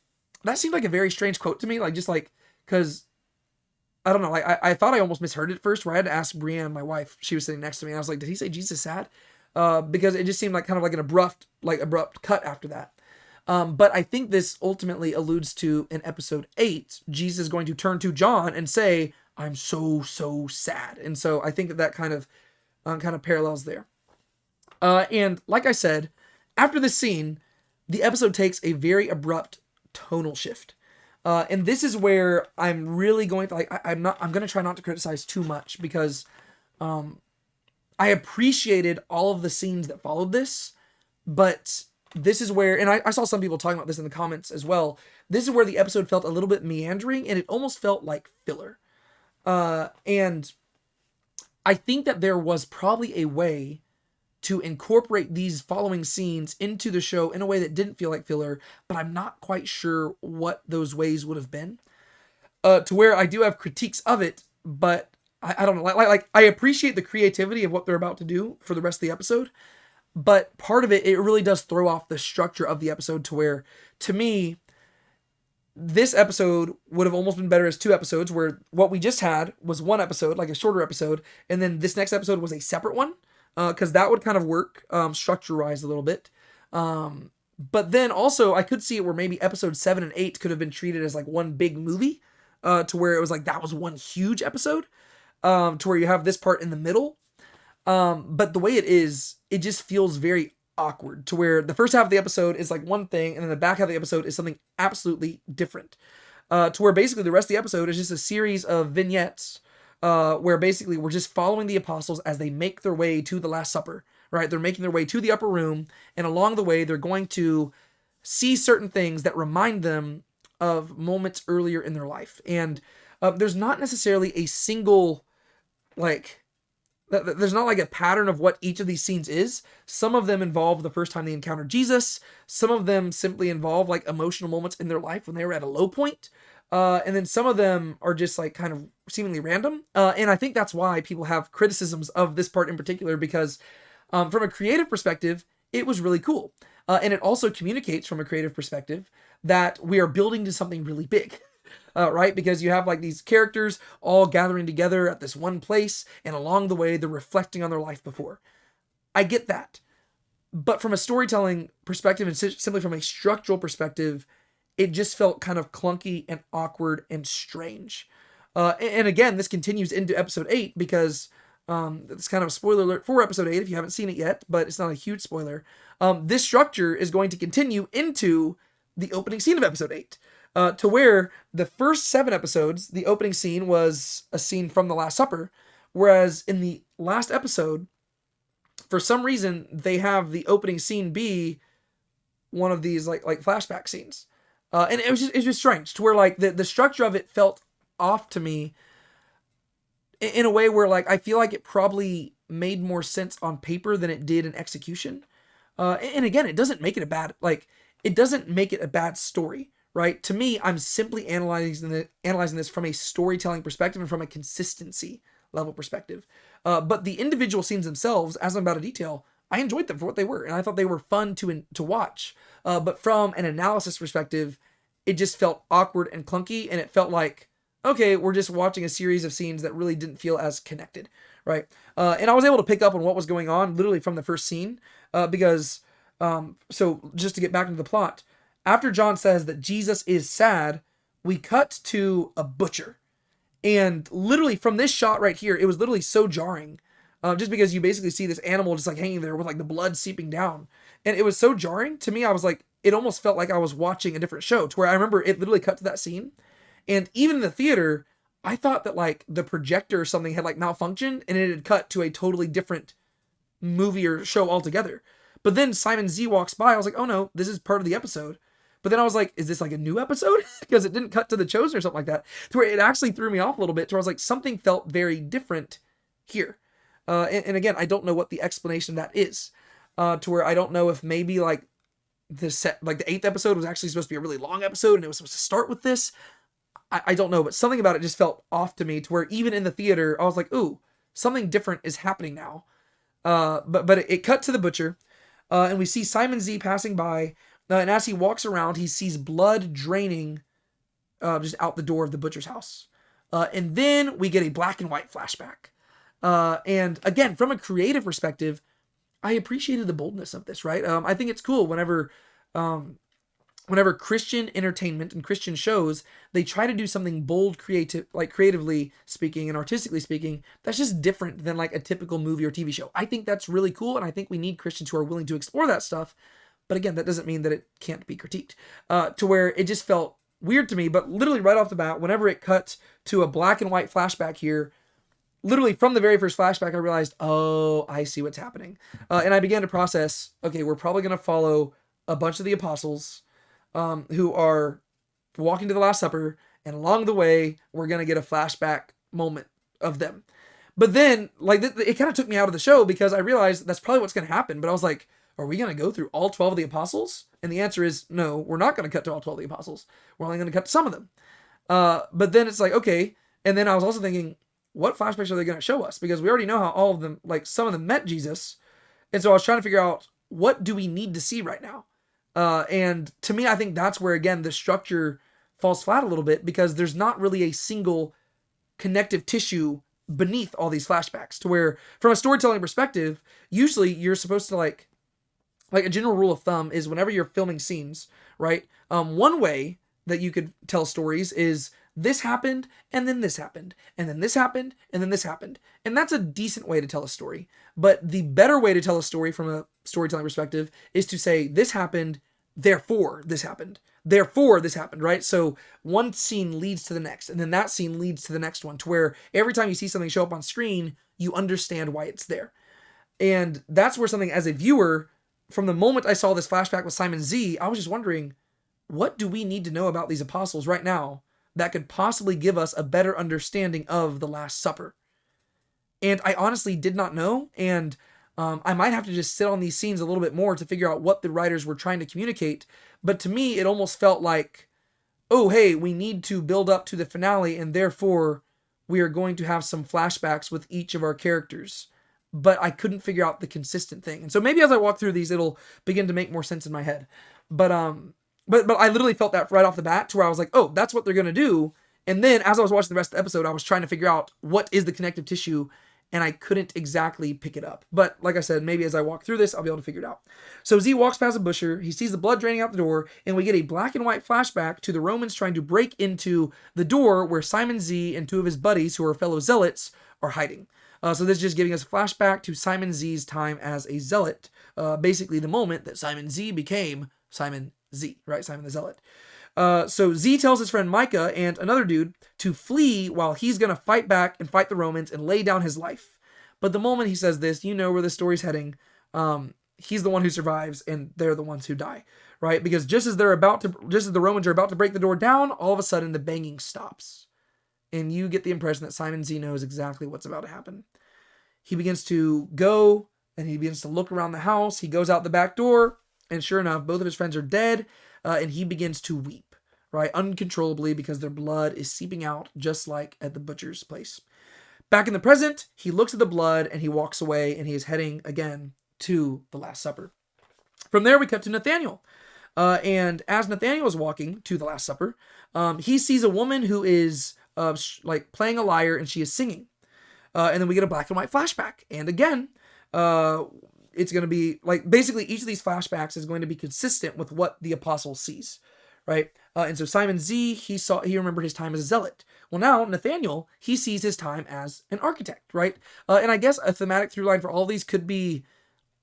Speaker 1: that seemed like a very strange quote to me, because I don't know, I thought I almost misheard it at first, where I had to ask Brienne, my wife. She was sitting next to me, and I was like, did he say Jesus is sad? Because it just seemed like kind of like an abrupt cut after that. But I think this ultimately alludes to, in episode 8, Jesus is going to turn to John and say, I'm so sad. And so I think that kind of parallels there. And like I said, after this scene, the episode takes a very abrupt tonal shift. And this is where I'm really going to, I'm going to try not to criticize too much, because I appreciated all of the scenes that followed this, but this is where, and I saw some people talking about this in the comments as well, this is where the episode felt a little bit meandering, and it almost felt like filler. And I think that there was probably a way to incorporate these following scenes into the show in a way that didn't feel like filler, but I'm not quite sure what those ways would have been. To where I do have critiques of it, but I don't know. Like I appreciate the creativity of what they're about to do for the rest of the episode, but part of it really does throw off the structure of the episode, to where, to me, this episode would have almost been better as 2 episodes, where what we just had was 1 episode, like a shorter episode, and then this next episode was a separate one, because that would kind of work structure-wise a little bit. But then also, I could see it where maybe episode 7 and 8 could have been treated as like one big movie, to where it was like that was one huge episode, to where you have this part in the middle. But the way it is, it just feels very awkward, to where the first half of the episode is like one thing, and then the back half of the episode is something absolutely different. To where basically the rest of the episode is just a series of vignettes, where basically we're just following the apostles as they make their way to the Last Supper, right? They're making their way to the upper room, and along the way, they're going to see certain things that remind them of moments earlier in their life. And there's not necessarily a single, there's not like a pattern of what each of these scenes is. Some of them involve the first time they encountered Jesus. Some of them simply involve like emotional moments in their life when they were at a low point. And then some of them are just like kind of seemingly random. And I think that's why people have criticisms of this part in particular, because from a creative perspective, it was really cool. And it also communicates from a creative perspective that we are building to something really big. Right? Because you have like these characters all gathering together at this one place, and along the way, they're reflecting on their life before. I get that. But from a storytelling perspective, and simply from a structural perspective, it just felt kind of clunky and awkward and strange. And again, this continues into episode 8, because it's kind of a spoiler alert for episode 8 if you haven't seen it yet, but it's not a huge spoiler. This structure is going to continue into the opening scene of episode 8. To where the first 7 episodes, the opening scene was a scene from the Last Supper, whereas in the last episode, for some reason, they have the opening scene be one of these like flashback scenes, and it was just strange, to where like the structure of it felt off to me in a way where like I feel like it probably made more sense on paper than it did in execution. And again, it doesn't make it a bad story. Right? To me, I'm simply analyzing this from a storytelling perspective and from a consistency level perspective. But the individual scenes themselves, as I'm about to detail, I enjoyed them for what they were, and I thought they were fun to watch. But from an analysis perspective, it just felt awkward and clunky, and it felt like, okay, we're just watching a series of scenes that really didn't feel as connected, right? And I was able to pick up on what was going on literally from the first scene, because, so just to get back into the plot, after John says that Jesus is sad, we cut to a butcher. And literally from this shot right here, it was literally so jarring. Just because you basically see this animal just like hanging there with like the blood seeping down. And it was so jarring to me. I was like, it almost felt like I was watching a different show, to where I remember it literally cut to that scene. And even in the theater, I thought that like the projector or something had like malfunctioned and it had cut to a totally different movie or show altogether. But then Simon Z walks by. I was like, oh no, this is part of the episode. But then I was like, is this like a new episode? Because it didn't cut to the Chosen or something like that. To where it actually threw me off a little bit. To where I was like, something felt very different here. And again, I don't know what the explanation of that is. To where I don't know if maybe like the 8th episode was actually supposed to be a really long episode and it was supposed to start with this. I don't know, but something about it just felt off to me, to where even in the theater, I was like, ooh, something different is happening now. But it cut to the butcher, and we see Simon Z passing by, and as he walks around, he sees blood draining just out the door of the butcher's house. And then we get a black and white flashback. And again, from a creative perspective, I appreciated the boldness of this, right? I think it's cool whenever Christian entertainment and Christian shows, they try to do something bold, creatively speaking and artistically speaking, that's just different than like a typical movie or TV show. I think that's really cool, and I think we need Christians who are willing to explore that stuff. But again, that doesn't mean that it can't be critiqued. To where it just felt weird to me, but literally right off the bat, whenever it cut to a black and white flashback here, literally from the very first flashback, I realized, oh, I see what's happening. And I began to process, okay, we're probably going to follow a bunch of the apostles who are walking to the Last Supper, and along the way, we're going to get a flashback moment of them. But then, like, it kind of took me out of the show, because I realized that's probably what's going to happen. But I was like, are we going to go through all 12 of the apostles? And the answer is no, we're not going to cut to all 12 of the apostles. We're only going to cut to some of them. But then it's like, okay. And then I was also thinking, what flashbacks are they going to show us? Because we already know how all of them, like some of them met Jesus. And so I was trying to figure out, what do we need to see right now? And to me, I think that's where, again, the structure falls flat a little bit, because there's not really a single connective tissue beneath all these flashbacks, to where from a storytelling perspective, usually you're supposed to like a general rule of thumb is whenever you're filming scenes, right? One way that you could tell stories is this happened, and then this happened, and then this happened, and then this happened. And that's a decent way to tell a story. But the better way to tell a story from a storytelling perspective is to say, this happened, therefore this happened. Therefore this happened, right? So one scene leads to the next, and then that scene leads to the next one, to where every time you see something show up on screen, you understand why it's there. And that's where something, as a viewer, from the moment I saw this flashback with Simon Z, I was just wondering, what do we need to know about these apostles right now that could possibly give us a better understanding of the Last Supper? And I honestly did not know, and I might have to just sit on these scenes a little bit more to figure out what the writers were trying to communicate. But to me, it almost felt like, oh, hey, we need to build up to the finale, and therefore we are going to have some flashbacks with each of our characters. But I couldn't figure out the consistent thing. And so maybe as I walk through these, it'll begin to make more sense in my head. But I literally felt that right off the bat, to where I was like, oh, that's what they're going to do. And then as I was watching the rest of the episode, I was trying to figure out what is the connective tissue, and I couldn't exactly pick it up. But like I said, maybe as I walk through this, I'll be able to figure it out. So Z walks past a butcher, he sees the blood draining out the door, and we get a black and white flashback to the Romans trying to break into the door where Simon Z and two of his buddies, who are fellow zealots, are hiding. So this is just giving us a flashback to Simon Z's time as a zealot. Basically the moment that Simon Z became Simon Z, right? Simon the Zealot. So Z tells his friend Micah and another dude to flee while he's going to fight back and fight the Romans and lay down his life. But the moment he says this, you know where the story's heading. He's the one who survives, and they're the ones who die, right? Because just as the Romans are about to break the door down, all of a sudden the banging stops. And you get the impression that Simon Z knows exactly what's about to happen. He begins to go, and he begins to look around the house. He goes out the back door, and sure enough, both of his friends are dead, and he begins to weep, right? Uncontrollably, because their blood is seeping out, just like at the butcher's place. Back in the present, he looks at the blood, and he walks away, and he is heading again to the Last Supper. From there, we cut to Nathaniel. And as Nathaniel is walking to the Last Supper, he sees a woman who is playing a lyre, and she is singing. And then we get a black and white flashback. And again, it's going to be basically each of these flashbacks is going to be consistent with what the apostle sees, right? And so Simon Z, he remembered his time as a zealot. Well, now Nathaniel, he sees his time as an architect, right? And I guess a thematic through line for all these could be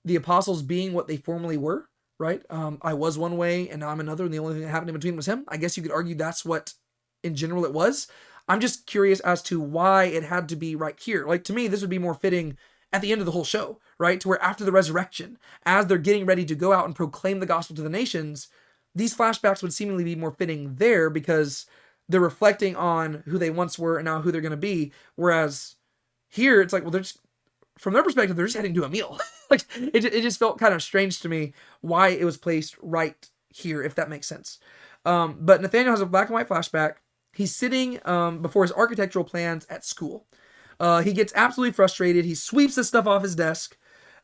Speaker 1: the apostles being what they formerly were, right? I was one way and now I'm another, and the only thing that happened in between was him. I guess you could argue that's what, in general, it was. I'm just curious as to why it had to be right here. Like, to me, this would be more fitting at the end of the whole show, right? To where after the resurrection, as they're getting ready to go out and proclaim the gospel to the nations, these flashbacks would seemingly be more fitting there because they're reflecting on who they once were and now who they're going to be. Whereas here, it's like, well, they're just, from their perspective, they're just heading to a meal. Like, it just felt kind of strange to me why it was placed right here, if that makes sense. But Nathaniel has a black and white flashback. He's sitting before his architectural plans at school. He gets absolutely frustrated. He sweeps the stuff off his desk.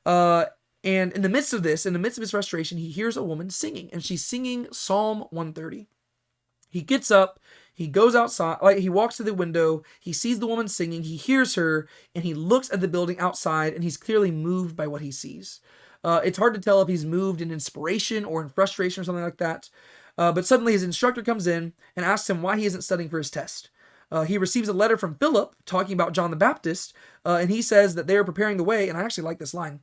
Speaker 1: And in the midst of his frustration, he hears a woman singing, and she's singing Psalm 130. He gets up, he goes outside, like he walks to the window, he sees the woman singing, he hears her, and he looks at the building outside, and he's clearly moved by what he sees. It's hard to tell if he's moved in inspiration or in frustration or something like that. But suddenly his instructor comes in and asks him why he isn't studying for his test. He receives a letter from Philip talking about John the Baptist, and he says that they are preparing the way, and I actually like this line.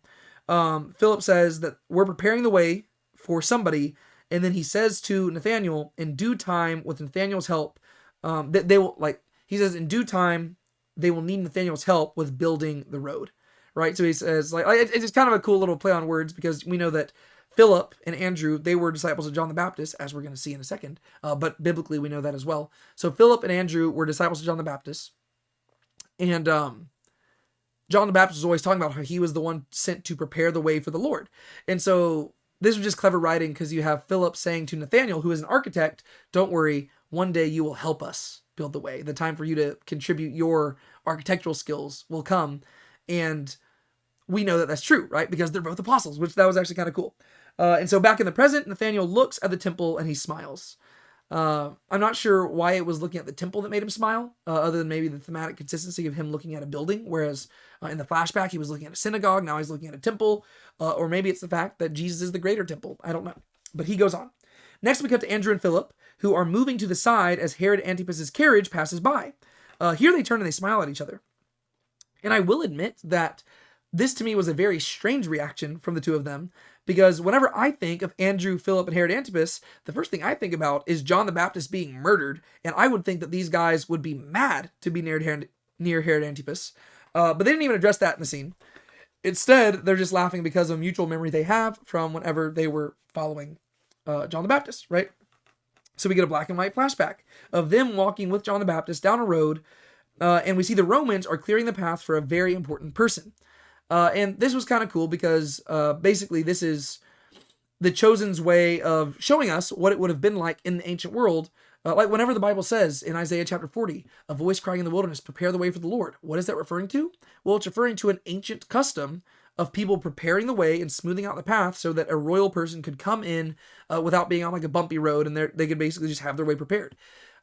Speaker 1: Philip says that we're preparing the way for somebody, and then he says to Nathaniel, in due time, with Nathaniel's help, that they will, like, he says, in due time, they will need Nathaniel's help with building the road, right? So he says, like, it's just kind of a cool little play on words, because we know that Philip and Andrew, they were disciples of John the Baptist, as we're going to see in a second, but biblically we know that as well. So Philip and Andrew were disciples of John the Baptist, and John the Baptist was always talking about how he was the one sent to prepare the way for the Lord. And so this was just clever writing, because you have Philip saying to Nathaniel, who is an architect, don't worry, one day you will help us build the way. The time for you to contribute your architectural skills will come. And we know that that's true, right? Because they're both apostles, which that was actually kind of cool. And so back in the present, Nathaniel looks at the temple and he smiles. I'm not sure why it was looking at the temple that made him smile, other than maybe the thematic consistency of him looking at a building, whereas in the flashback he was looking at a synagogue, now he's looking at a temple, or maybe it's the fact that Jesus is the greater temple. I don't know. But he goes on. Next we cut to Andrew and Philip, who are moving to the side as Herod Antipas's carriage passes by. Here they turn and they smile at each other. And I will admit that this to me was a very strange reaction from the two of them, because whenever I think of Andrew, Philip, and Herod Antipas, the first thing I think about is John the Baptist being murdered, and I would think that these guys would be mad to be near Herod Antipas, but they didn't even address that in the scene. Instead, they're just laughing because of a mutual memory they have from whenever they were following John the Baptist, right? So we get a black and white flashback of them walking with John the Baptist down a road, and we see the Romans are clearing the path for a very important person. And this was kind of cool because basically this is the Chosen's way of showing us what it would have been like in the ancient world. Like whenever the Bible says in Isaiah chapter 40, a voice crying in the wilderness, prepare the way for the Lord. What is that referring to? Well, it's referring to an ancient custom of people preparing the way and smoothing out the path so that a royal person could come in without being on like a bumpy road, and they could basically just have their way prepared.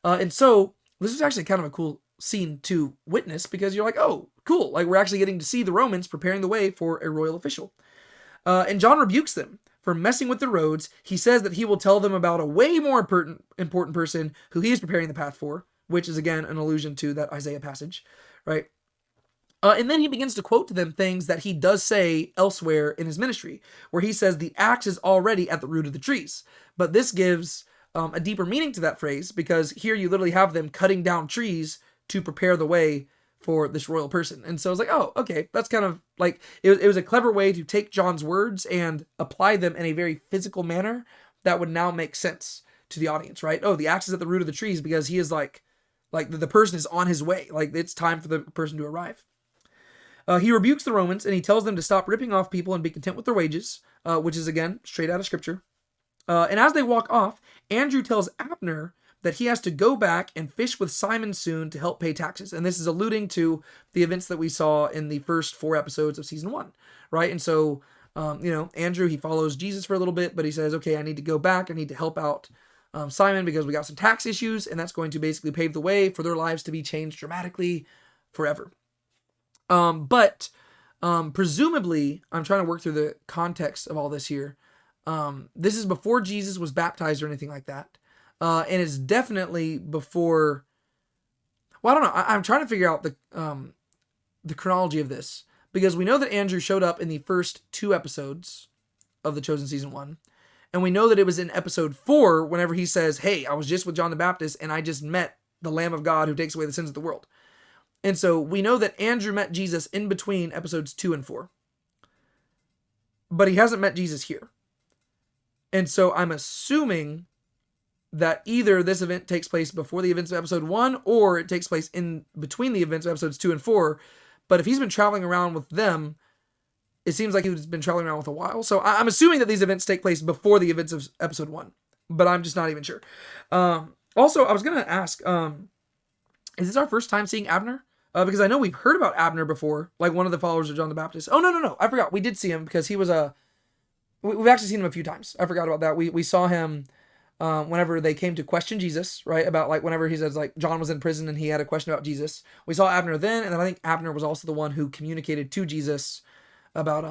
Speaker 1: And so this was actually kind of a cool scene to witness, because you're like, oh, cool. Like we're actually getting to see the Romans preparing the way for a royal official. And John rebukes them for messing with the roads. He says that he will tell them about a way more important person who he is preparing the path for, which is again an allusion to that Isaiah passage, right? And then he begins to quote to them things that he does say elsewhere in his ministry, where he says the axe is already at the root of the trees. But this gives a deeper meaning to that phrase, because here you literally have them cutting down trees to prepare the way for this royal person. And so I was like, oh, okay, that's kind of like, it was a clever way to take John's words and apply them in a very physical manner that would now make sense to the audience, right? Oh, the axe is at the root of the trees because he is like the person is on his way. Like it's time for the person to arrive. He rebukes the Romans and he tells them to stop ripping off people and be content with their wages, which is again, straight out of scripture. And as they walk off, Andrew tells Abner that he has to go back and fish with Simon soon to help pay taxes. And this is alluding to the events that we saw in the first 4 episodes of season 1, right? And so, Andrew, he follows Jesus for a little bit, but he says, okay, I need to go back. I need to help out Simon because we got some tax issues, and that's going to basically pave the way for their lives to be changed dramatically forever. But presumably, I'm trying to work through the context of all this here. This is before Jesus was baptized or anything like that. And it's definitely before, well, I don't know. I'm trying to figure out the chronology of this, because we know that Andrew showed up in the first 2 episodes of The Chosen season 1. And we know that it was in episode 4 whenever he says, hey, I was just with John the Baptist and I just met the Lamb of God who takes away the sins of the world. And so we know that Andrew met Jesus in between episodes 2 and 4. But he hasn't met Jesus here. And so I'm assuming that either this event takes place before the events of episode 1 or it takes place in between the events of episodes 2 and 4. But if he's been traveling around with them, it seems like he's been traveling around with a while. So I'm assuming that these events take place before the events of episode 1. But I'm just not even sure. Also, I was going to ask, is this our first time seeing Abner? Because I know we've heard about Abner before, like one of the followers of John the Baptist. Oh, no. I forgot. We did see him because he was we've actually seen him a few times. I forgot about that. We saw him whenever they came to question Jesus, right? About like whenever he says like John was in prison and he had a question about Jesus. We saw Abner then, and then I think Abner was also the one who communicated to Jesus about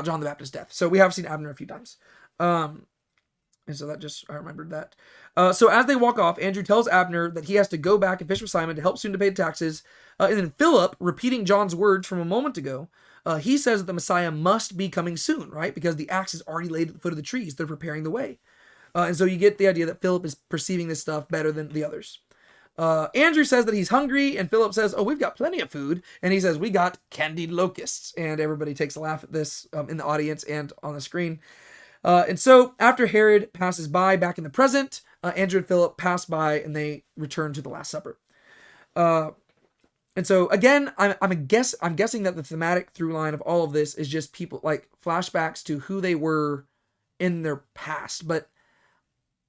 Speaker 1: John the Baptist's death. So we have seen Abner a few times. And so I remembered that. So as they walk off, Andrew tells Abner that he has to go back and fish with Simon to help soon to pay the taxes. And then Philip, repeating John's words from a moment ago, he says that the Messiah must be coming soon, right? Because the axe is already laid at the foot of the trees. They're preparing the way. And so you get the idea that Philip is perceiving this stuff better than the others. Andrew says that he's hungry, and Philip says, oh, we've got plenty of food. And he says, we got candied locusts. And everybody takes a laugh at this in the audience and on the screen. And so after Herod passes by back in the present, Andrew and Philip pass by and they return to the Last Supper. And so again, I'm guessing that the thematic through line of all of this is just people like flashbacks to who they were in their past. But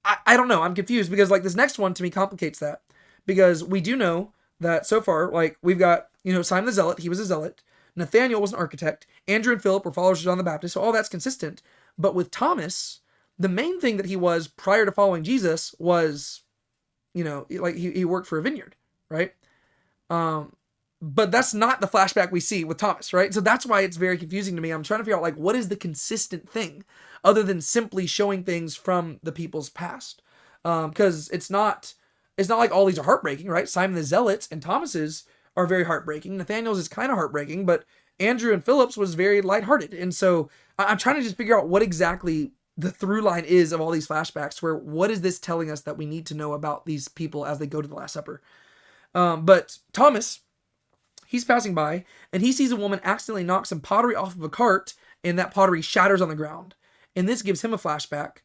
Speaker 1: I don't know. I'm confused because like this next one to me complicates that, because we do know that so far, like we've got, Simon the Zealot, he was a zealot. Nathaniel was an architect. Andrew and Philip were followers of John the Baptist. So all that's consistent. But with Thomas, the main thing that he was prior to following Jesus was, like he worked for a vineyard, right? But that's not the flashback we see with Thomas, right? So that's why it's very confusing to me. I'm trying to figure out like what is the consistent thing other than simply showing things from the people's past. Because it's not like all these are heartbreaking, right? Simon the Zealot's and Thomas's are very heartbreaking. Nathaniel's is kind of heartbreaking, but Andrew and Philip's was very lighthearted. And so I'm trying to just figure out what exactly the through line is of all these flashbacks, where what is this telling us that we need to know about these people as they go to the Last Supper? But Thomas, he's passing by and he sees a woman accidentally knock some pottery off of a cart and that pottery shatters on the ground. And this gives him a flashback.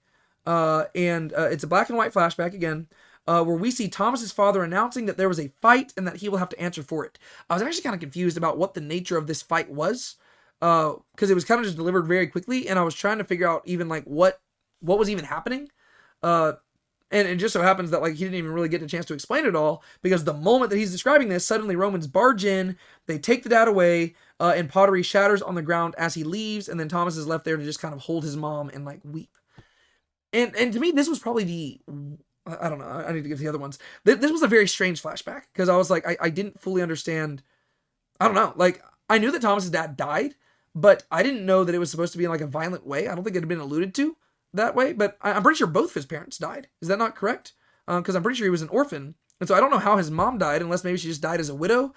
Speaker 1: And it's a black and white flashback again, where we see Thomas's father announcing that there was a fight and that he will have to answer for it. I was actually kind of confused about what the nature of this fight was, because it was kind of just delivered very quickly, and I was trying to figure out even like what was even happening. And it just so happens that like he didn't even really get a chance to explain it all, because the moment that he's describing this, suddenly Romans barge in, they take the dad away, and pottery shatters on the ground as he leaves, and then Thomas is left there to just kind of hold his mom and like weep. And to me, this was probably I don't know, I need to get to the other ones. This was a very strange flashback, because I was like, I didn't fully understand. I don't know, like I knew that Thomas's dad died, but I didn't know that it was supposed to be in like a violent way. I don't think it had been alluded to that way, but I'm pretty sure both of his parents died. Is that not correct? Because I'm pretty sure he was an orphan. And so I don't know how his mom died, unless maybe she just died as a widow.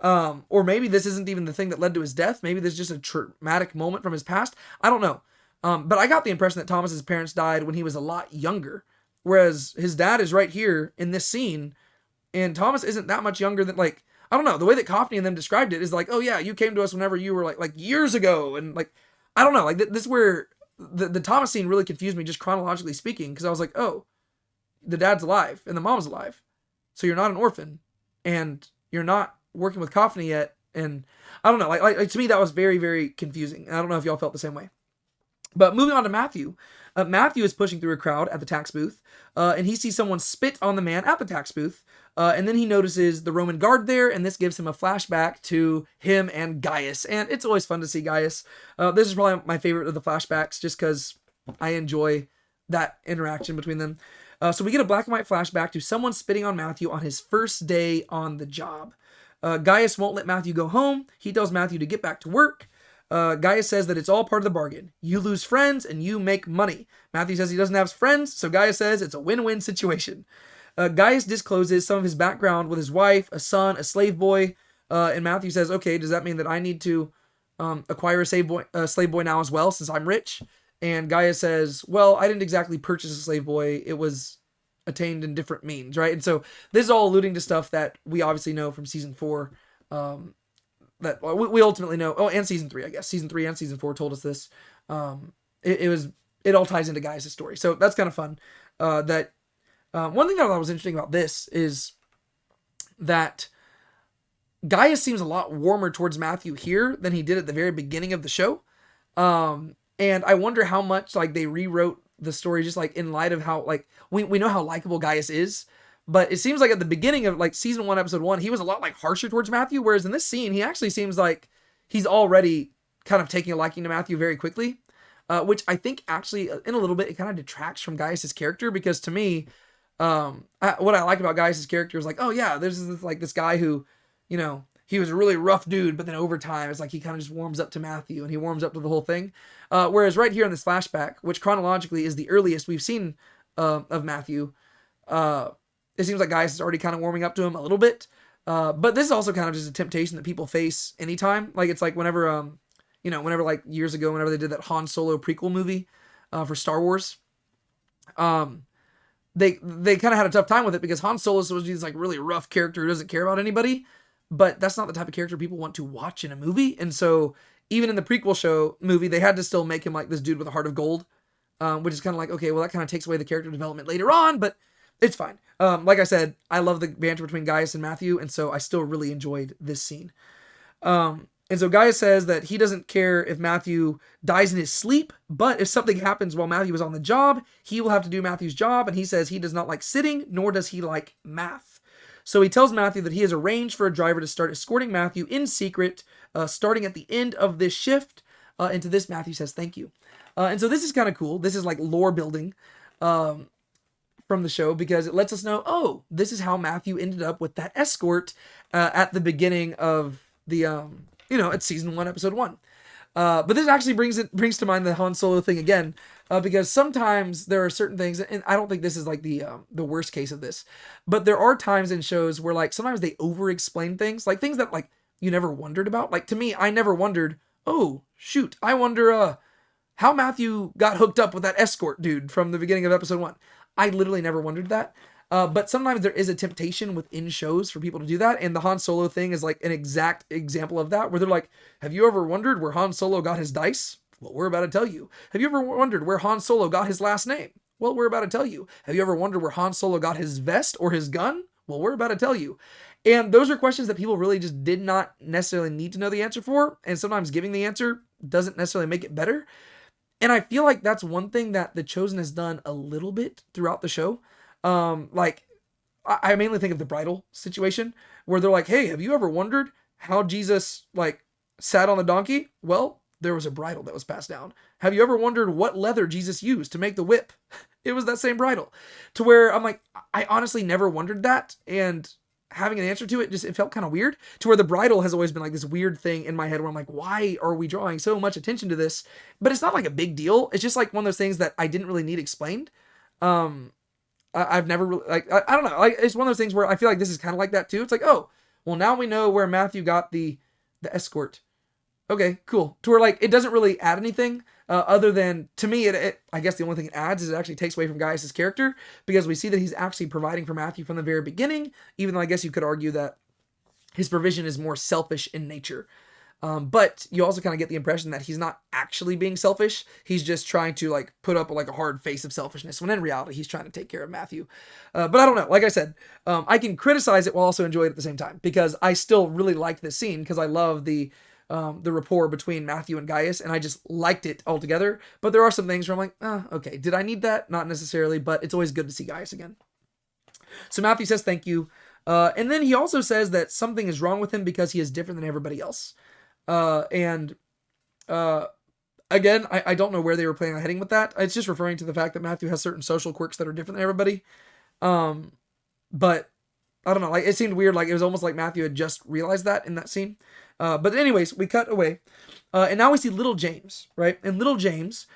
Speaker 1: Or maybe this isn't even the thing that led to his death. Maybe this is just a traumatic moment from his past. I don't know. But I got the impression that Thomas's parents died when he was a lot younger, whereas his dad is right here in this scene, and Thomas isn't that much younger than, like, I don't know, the way that Coffney and them described it is like, oh yeah, you came to us whenever you were like years ago, and like, I don't know, like this is where the Thomas scene really confused me, just chronologically speaking, because I was like, oh, the dad's alive and the mom's alive, so you're not an orphan, and you're not working with Coffney yet, and I don't know, like to me that was very, very confusing. I don't know if y'all felt the same way. But moving on to Matthew. Matthew is pushing through a crowd at the tax booth, and he sees someone spit on the man at the tax booth, and then he notices the Roman guard there, and this gives him a flashback to him and Gaius, and it's always fun to see Gaius. This is probably my favorite of the flashbacks, just because I enjoy that interaction between them. So we get a black and white flashback to someone spitting on Matthew on his first day on the job. Gaius won't let Matthew go home. He tells Matthew to get back to work. Gaius says that it's all part of the bargain. You lose friends and you make money. Matthew says he doesn't have friends, so Gaius says it's a win-win situation. Gaius discloses some of his background with his wife, a son, a slave boy, and Matthew says, okay, does that mean that I need to acquire a slave boy now as well, since I'm rich? And Gaius says, well, I didn't exactly purchase a slave boy. It was attained in different means, right? And so this is all alluding to stuff that we obviously know from season 4, that we ultimately know. Oh, and season 3, I guess. Season 3 and season 4 told us this. It all ties into Gaius' story. So that's kind of fun. One thing that I thought was interesting about this is that Gaius seems a lot warmer towards Matthew here than he did at the very beginning of the show. And I wonder how much like they rewrote the story just like in light of how like we know how likable Gaius is, but it seems like at the beginning of like season 1, episode 1, he was a lot like harsher towards Matthew, whereas in this scene he actually seems like he's already kind of taking a liking to Matthew very quickly, which I think actually in a little bit it kind of detracts from Gaius' character, because to me, what I like about Gaius' character is like, oh yeah, there's this guy who, you know, he was a really rough dude, but then over time, it's like he kind of just warms up to Matthew and he warms up to the whole thing. Whereas right here in this flashback, which chronologically is the earliest we've seen of Matthew, it seems like Gaius is already kind of warming up to him a little bit. But this is also kind of just a temptation that people face anytime. Like it's like whenever, whenever like years ago, whenever they did that Han Solo prequel movie for Star Wars, they kind of had a tough time with it because Han Solo is supposed to be this like really rough character who doesn't care about anybody. But that's not the type of character people want to watch in a movie. And so even in the prequel movie, they had to still make him like this dude with a heart of gold, which is kind of like, okay, well, that kind of takes away the character development later on, but it's fine. Like I said, I love the banter between Gaius and Matthew, and so I still really enjoyed this scene. And so Gaius says that he doesn't care if Matthew dies in his sleep, but if something happens while Matthew is on the job, he will have to do Matthew's job, and he says he does not like sitting, nor does he like math. So he tells Matthew that he has arranged for a driver to start escorting Matthew in secret, starting at the end of this shift. And to this, Matthew says thank you. And so this is kind of cool. This is like lore building from the show, because it lets us know, oh, this is how Matthew ended up with that escort at the beginning of the, it's season 1, episode 1. But this actually brings to mind the Han Solo thing again, because sometimes there are certain things, and I don't think this is like the worst case of this, but there are times in shows where like sometimes they over-explain things, like things that like you never wondered about. Like to me, I never wondered, oh shoot, I wonder how Matthew got hooked up with that escort dude from the beginning of episode 1. I literally never wondered that. But sometimes there is a temptation within shows for people to do that. And the Han Solo thing is like an exact example of that, where they're like, have you ever wondered where Han Solo got his dice? Well, we're about to tell you. Have you ever wondered where Han Solo got his last name? Well, we're about to tell you. Have you ever wondered where Han Solo got his vest or his gun? Well, we're about to tell you. And those are questions that people really just did not necessarily need to know the answer for. And sometimes giving the answer doesn't necessarily make it better. And I feel like that's one thing that The Chosen has done a little bit throughout the show. Like I mainly think of the bridal situation where they're like, hey, have you ever wondered how Jesus like sat on the donkey? Well, there was a bridle that was passed down. Have you ever wondered what leather Jesus used to make the whip? It was that same bridle. To where I'm like, I honestly never wondered that. And having an answer to it, it felt kind of weird. To where the bridle has always been like this weird thing in my head where I'm like, why are we drawing so much attention to this? But it's not like a big deal. It's just like one of those things that I didn't really need explained. I've never really, like, I don't know. Like, it's one of those things where I feel like this is kind of like that too. It's like, oh, well, now we know where Matthew got the escort. Okay, cool. To where like, it doesn't really add anything other than, to me, I guess the only thing it adds is it actually takes away from Gaius' character, because we see that he's actually providing for Matthew from the very beginning, even though I guess you could argue that his provision is more selfish in nature. But you also kind of get the impression that he's not actually being selfish. He's just trying to like put up like a hard face of selfishness, when in reality, he's trying to take care of Matthew. But I don't know. Like I said, I can criticize it while also enjoy it at the same time, because I still really like this scene, because I love the rapport between Matthew and Gaius, and I just liked it altogether. But there are some things where I'm like, okay, did I need that? Not necessarily, but it's always good to see Gaius again. So Matthew says thank you. And then he also says that something is wrong with him because he is different than everybody else. Again, I don't know where they were planning on heading with that. It's just referring to the fact that Matthew has certain social quirks that are different than everybody. But I don't know, like it seemed weird. Like it was almost like Matthew had just realized that in that scene. But anyways, we cut away. And now we see little James, right? And little James,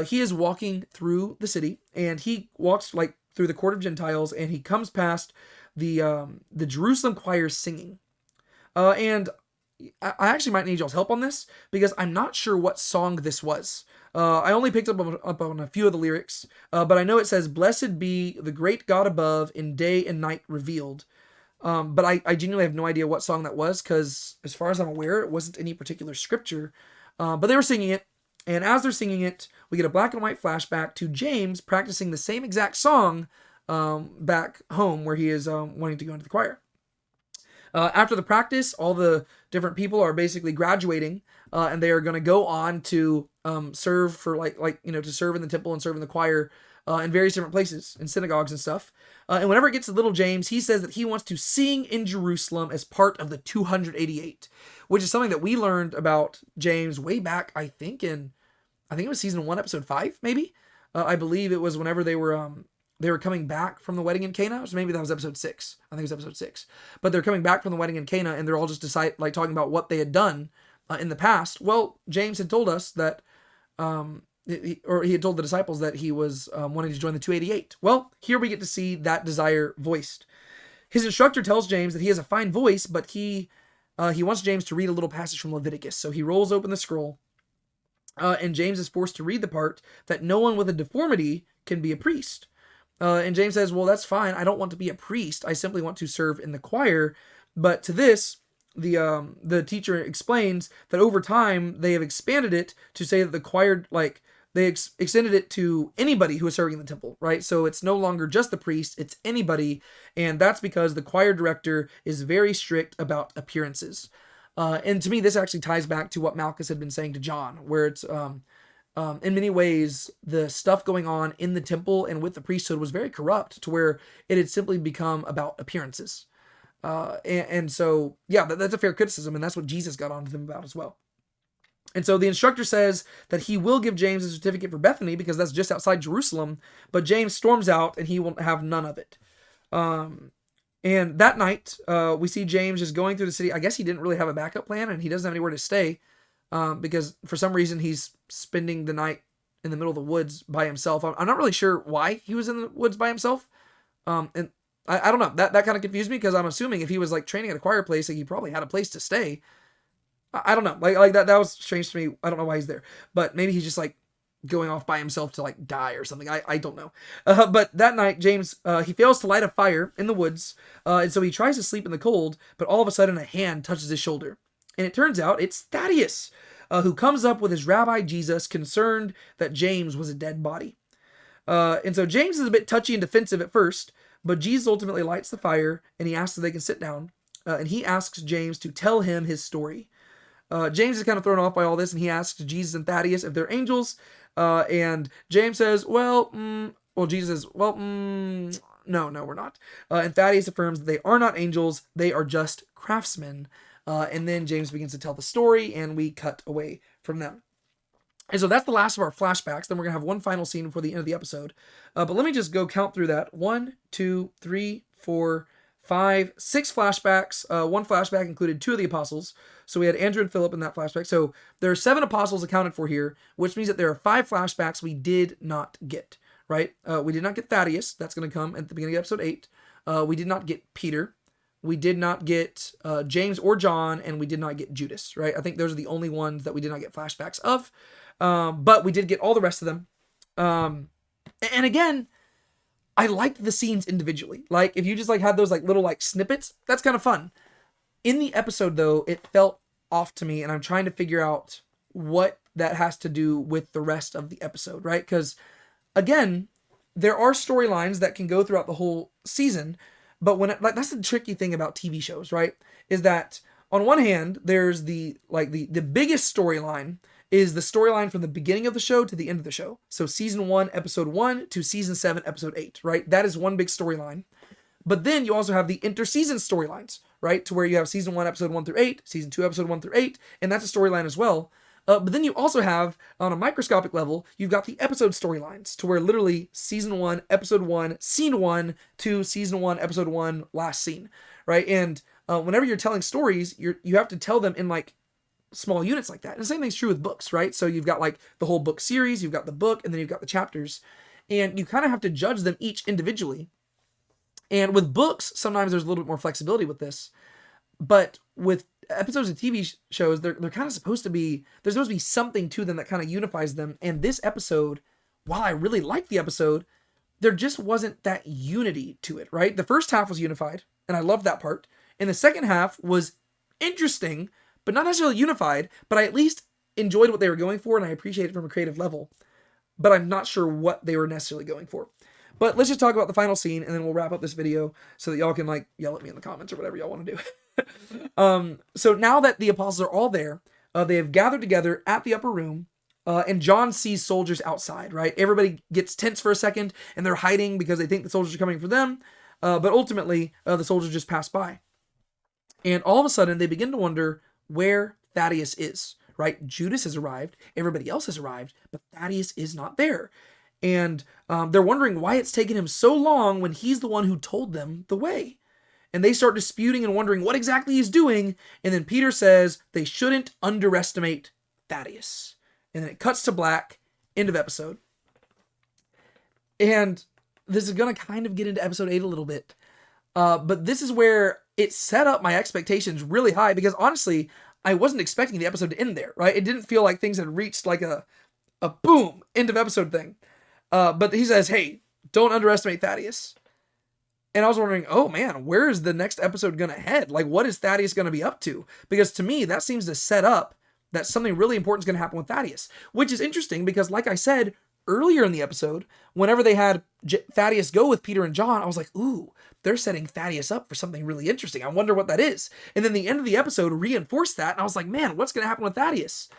Speaker 1: he is walking through the city, and he walks like through the court of Gentiles, and he comes past the Jerusalem choir singing. And I actually might need y'all's help on this, because I'm not sure what song this was. I only picked up on a few of the lyrics, but I know it says, "Blessed be the great God above, in day and night revealed." But I genuinely have no idea what song that was, because as far as I'm aware, it wasn't any particular scripture. But they were singing it, and as they're singing it, we get a black and white flashback to James practicing the same exact song back home where he is wanting to go into the choir. After the practice, all the different people are basically graduating, and they are going to go on to serve for to serve in the temple and serve in the choir in various different places, in synagogues and stuff. And whenever it gets to little James, he says that he wants to sing in Jerusalem as part of the 288, which is something that we learned about James way back, I think it was season 1, episode 5, maybe. I believe it was whenever they were coming back from the wedding in Cana, so maybe that was episode 6. I think it was episode 6. But they're coming back from the wedding in Cana, and they're all just talking about what they had done in the past. Well, James had told us that, he had told the disciples that he was wanting to join the 288. Well, here we get to see that desire voiced. His instructor tells James that he has a fine voice, but he wants James to read a little passage from Leviticus. So he rolls open the scroll, and James is forced to read the part that no one with a deformity can be a priest. And James says, well, that's fine. I don't want to be a priest. I simply want to serve in the choir. But to this, the teacher explains that over time, they have expanded it to say that the choir, they extended it to anybody who is serving in the temple, right? So it's no longer just the priest, it's anybody. And that's because the choir director is very strict about appearances. And to me, this actually ties back to what Malchus had been saying to John, where it's... in many ways, the stuff going on in the temple and with the priesthood was very corrupt, to where it had simply become about appearances. And so, yeah, that's a fair criticism, and that's what Jesus got onto them about as well. And so the instructor says that he will give James a certificate for Bethany because that's just outside Jerusalem, but James storms out and he will have none of it. And that night, we see James just going through the city. I guess he didn't really have a backup plan, and he doesn't have anywhere to stay. Because for some reason he's spending the night in the middle of the woods by himself. I'm not really sure why he was in the woods by himself. And I don't know. That kind of confused me, because I'm assuming if he was training at a choir place, he probably had a place to stay. I don't know. That was strange to me. I don't know why he's there, but maybe he's just going off by himself to die or something. I don't know. But that night, James, he fails to light a fire in the woods. And so he tries to sleep in the cold, but all of a sudden a hand touches his shoulder. And it turns out it's Thaddeus, who comes up with his rabbi Jesus, concerned that James was a dead body. And so James is a bit touchy and defensive at first, but Jesus ultimately lights the fire, and he asks if they can sit down. And he asks James to tell him his story. James is kind of thrown off by all this, and he asks Jesus and Thaddeus if they're angels. And James says, Jesus says, no, we're not. And Thaddeus affirms that they are not angels, they are just craftsmen. And then James begins to tell the story, and we cut away from them. And so that's the last of our flashbacks. Then we're going to have one final scene before the end of the episode. But let me just go count through that. 1, 2, 3, 4, 5, 6 flashbacks. One flashback included 2 of the apostles. So we had Andrew and Philip in that flashback. So there are 7 apostles accounted for here, which means that there are 5 flashbacks we did not get, right? We did not get Thaddeus. That's going to come at the beginning of episode 8. We did not get Peter. We did not get James or John, and we did not get Judas, right? I think those are the only ones that we did not get flashbacks of. But we did get all the rest of them. And again, I liked the scenes individually. If you just had those little snippets, that's kind of fun. In the episode, though, it felt off to me, and I'm trying to figure out what that has to do with the rest of the episode, right? Because, again, there are storylines that can go throughout the whole season. But that's the tricky thing about TV shows, right? Is that on one hand, there's the biggest storyline is the storyline from the beginning of the show to the end of the show. So season 1, episode 1 to season 7, episode 8, right? That is one big storyline. But then you also have the interseason storylines, right? To where you have season 1, episode 1 through 8, season 2, episode 1 through 8, and that's a storyline as well. But then you also have, on a microscopic level, you've got the episode storylines, to where literally season 1, episode 1, scene 1 to season 1, episode 1, last scene, right? And whenever you're telling stories, you have to tell them in small units like that. And the same thing's true with books, right? So you've got the whole book series, you've got the book, and then you've got the chapters. And you kind of have to judge them each individually. And with books, sometimes there's a little bit more flexibility with this. But with episodes of TV shows, they're kind of supposed to be, there's supposed to be something to them that kind of unifies them. And this episode, while I really liked the episode, there just wasn't that unity to it, right? The first half was unified, and I loved that part. And the second half was interesting, but not necessarily unified, but I at least enjoyed what they were going for, and I appreciate it from a creative level. But I'm not sure what they were necessarily going for. But let's just talk about the final scene, and then we'll wrap up this video so that y'all can, like, yell at me in the comments or whatever y'all want to do. So now that the apostles are all there, they have gathered together at the upper room, and John sees soldiers outside, right? Everybody gets tense for a second, and they're hiding because they think the soldiers are coming for them. But ultimately, the soldiers just pass by. And all of a sudden, they begin to wonder where Thaddeus is, right? Judas has arrived, everybody else has arrived, but Thaddeus is not there. And they're wondering why it's taken him so long when he's the one who told them the way. And they start disputing and wondering what exactly he's doing. And then Peter says they shouldn't underestimate Thaddeus. And then it cuts to black, end of episode. And this is going to kind of get into episode 8 a little bit. But this is where it set up my expectations really high, because honestly, I wasn't expecting the episode to end there, right? It didn't feel like things had reached like a boom, end of episode thing. But he says, hey, don't underestimate Thaddeus. And I was wondering, oh man, where is the next episode going to head? Like, what is Thaddeus going to be up to? Because to me, that seems to set up that something really important is going to happen with Thaddeus, which is interesting because, like I said earlier in the episode, whenever they had Thaddeus go with Peter and John, I was like, ooh, they're setting Thaddeus up for something really interesting. I wonder what that is. And then the end of the episode reinforced that. And I was like, man, what's going to happen with Thaddeus?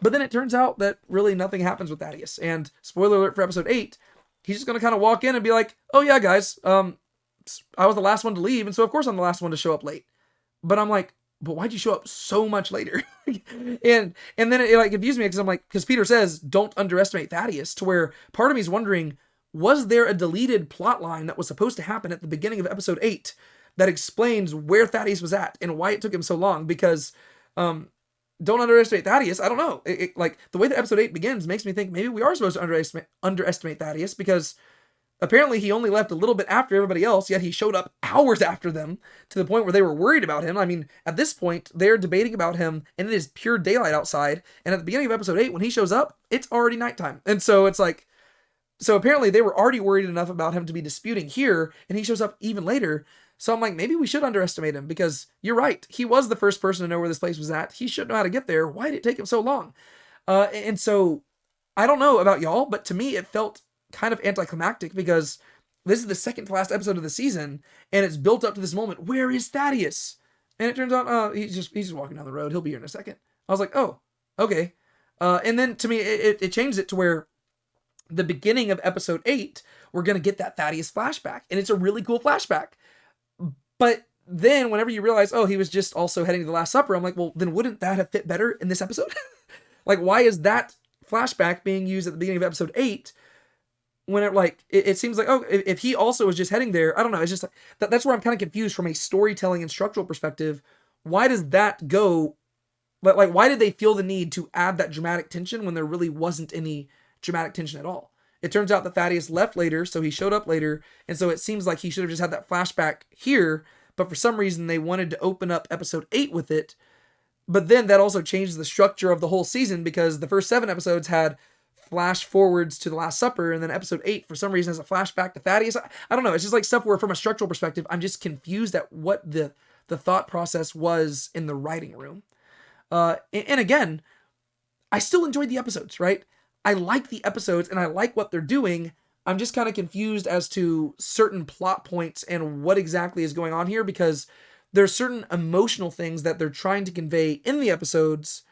Speaker 1: But then it turns out that really nothing happens with Thaddeus. And spoiler alert for episode 8, he's just going to kind of walk in and be like, oh yeah, guys, I was the last one to leave. And so of course I'm the last one to show up late. But I'm like, but why'd you show up so much later? and then it like confused me because I'm like, because Peter says, don't underestimate Thaddeus, to where part of me is wondering, was there a deleted plot line that was supposed to happen at the beginning of episode 8 that explains where Thaddeus was at and why it took him so long? Because, don't underestimate Thaddeus. I don't know. Like the way that episode 8 begins makes me think maybe we are supposed to underestimate Thaddeus, because apparently he only left a little bit after everybody else, yet he showed up hours after them to the point where they were worried about him. I mean, at this point, they're debating about him, and it is pure daylight outside. And at the beginning of episode 8, when he shows up, it's already nighttime. And so it's like, so apparently they were already worried enough about him to be disputing here, and he shows up even later. So I'm like, maybe we should underestimate him, because you're right. He was the first person to know where this place was at. He should know how to get there. Why did it take him so long? And so I don't know about y'all, but to me, it felt kind of anticlimactic, because this is the second to last episode of the season, and it's built up to this moment. Where is Thaddeus? And it turns out, he's just walking down the road. He'll be here in a second. I was like, oh, okay. And then to me, it changed it to where the beginning of episode 8, we're going to get that Thaddeus flashback, and it's a really cool flashback. But then whenever you realize, oh, he was just also heading to the Last Supper, I'm like, well, then wouldn't that have fit better in this episode? Like, why is that flashback being used at the beginning of episode 8 when it seems like, oh, if he also was just heading there, I don't know. It's just like, that's where I'm kind of confused from a storytelling and structural perspective. Why does that go? Like, why did they feel the need to add that dramatic tension when there really wasn't any dramatic tension at all? It turns out that Thaddeus left later, so he showed up later, and so it seems like he should have just had that flashback here, but for some reason they wanted to open up episode 8 with it. But then that also changes the structure of the whole season, because the first 7 episodes had flash forwards to the Last Supper, and then episode 8 for some reason has a flashback to Thaddeus. I don't know. It's just like stuff where from a structural perspective, I'm just confused at what the thought process was in the writing room. And again, I still enjoyed the episodes, right? I like the episodes and I like what they're doing. I'm just kind of confused as to certain plot points and what exactly is going on here, because there's certain emotional things that they're trying to convey in the episodes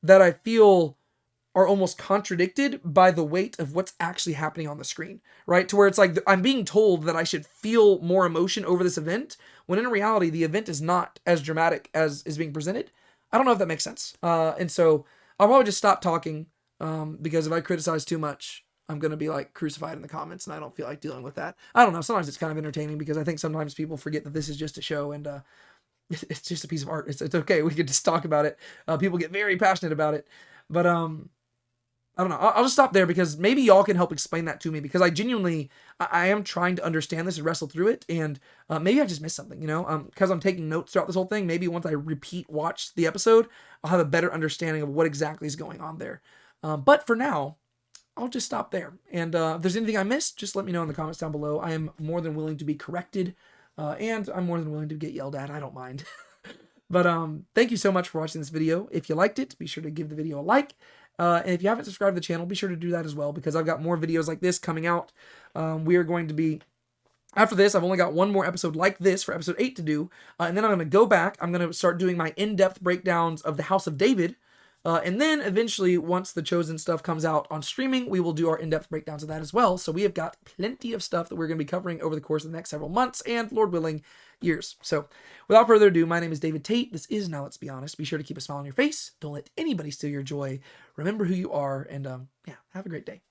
Speaker 1: that I feel are almost contradicted by the weight of what's actually happening on the screen, right? To where it's like, I'm being told that I should feel more emotion over this event, when in reality, the event is not as dramatic as is being presented. I don't know if that makes sense. And so I'll probably just stop talking, because if I criticize too much, I'm going to be like crucified in the comments, and I don't feel like dealing with that. I don't know. Sometimes it's kind of entertaining, because I think sometimes people forget that this is just a show, and it's just a piece of art. It's okay. We could just talk about it. People get very passionate about it, but I don't know. I'll just stop there because maybe y'all can help explain that to me, because I genuinely, I am trying to understand this and wrestle through it, and maybe I just missed something, because I'm taking notes throughout this whole thing. Maybe once I repeat watch the episode, I'll have a better understanding of what exactly is going on there. But for now, I'll just stop there. And if there's anything I missed, just let me know in the comments down below. I am more than willing to be corrected, and I'm more than willing to get yelled at. I don't mind. But thank you so much for watching this video. If you liked it, be sure to give the video a like. And if you haven't subscribed to the channel, be sure to do that as well, because I've got more videos like this coming out. We are going to be, after this, I've only got one more episode like this for episode 8 to do. And then I'm going to go back. I'm going to start doing my in-depth breakdowns of the House of David. And then eventually, once the Chosen stuff comes out on streaming, we will do our in-depth breakdowns of that as well. So we have got plenty of stuff that we're going to be covering over the course of the next several months and, Lord willing, years. So without further ado, my name is David Tate. This is Now Let's Be Honest. Be sure to keep a smile on your face. Don't let anybody steal your joy. Remember who you are. And yeah, have a great day.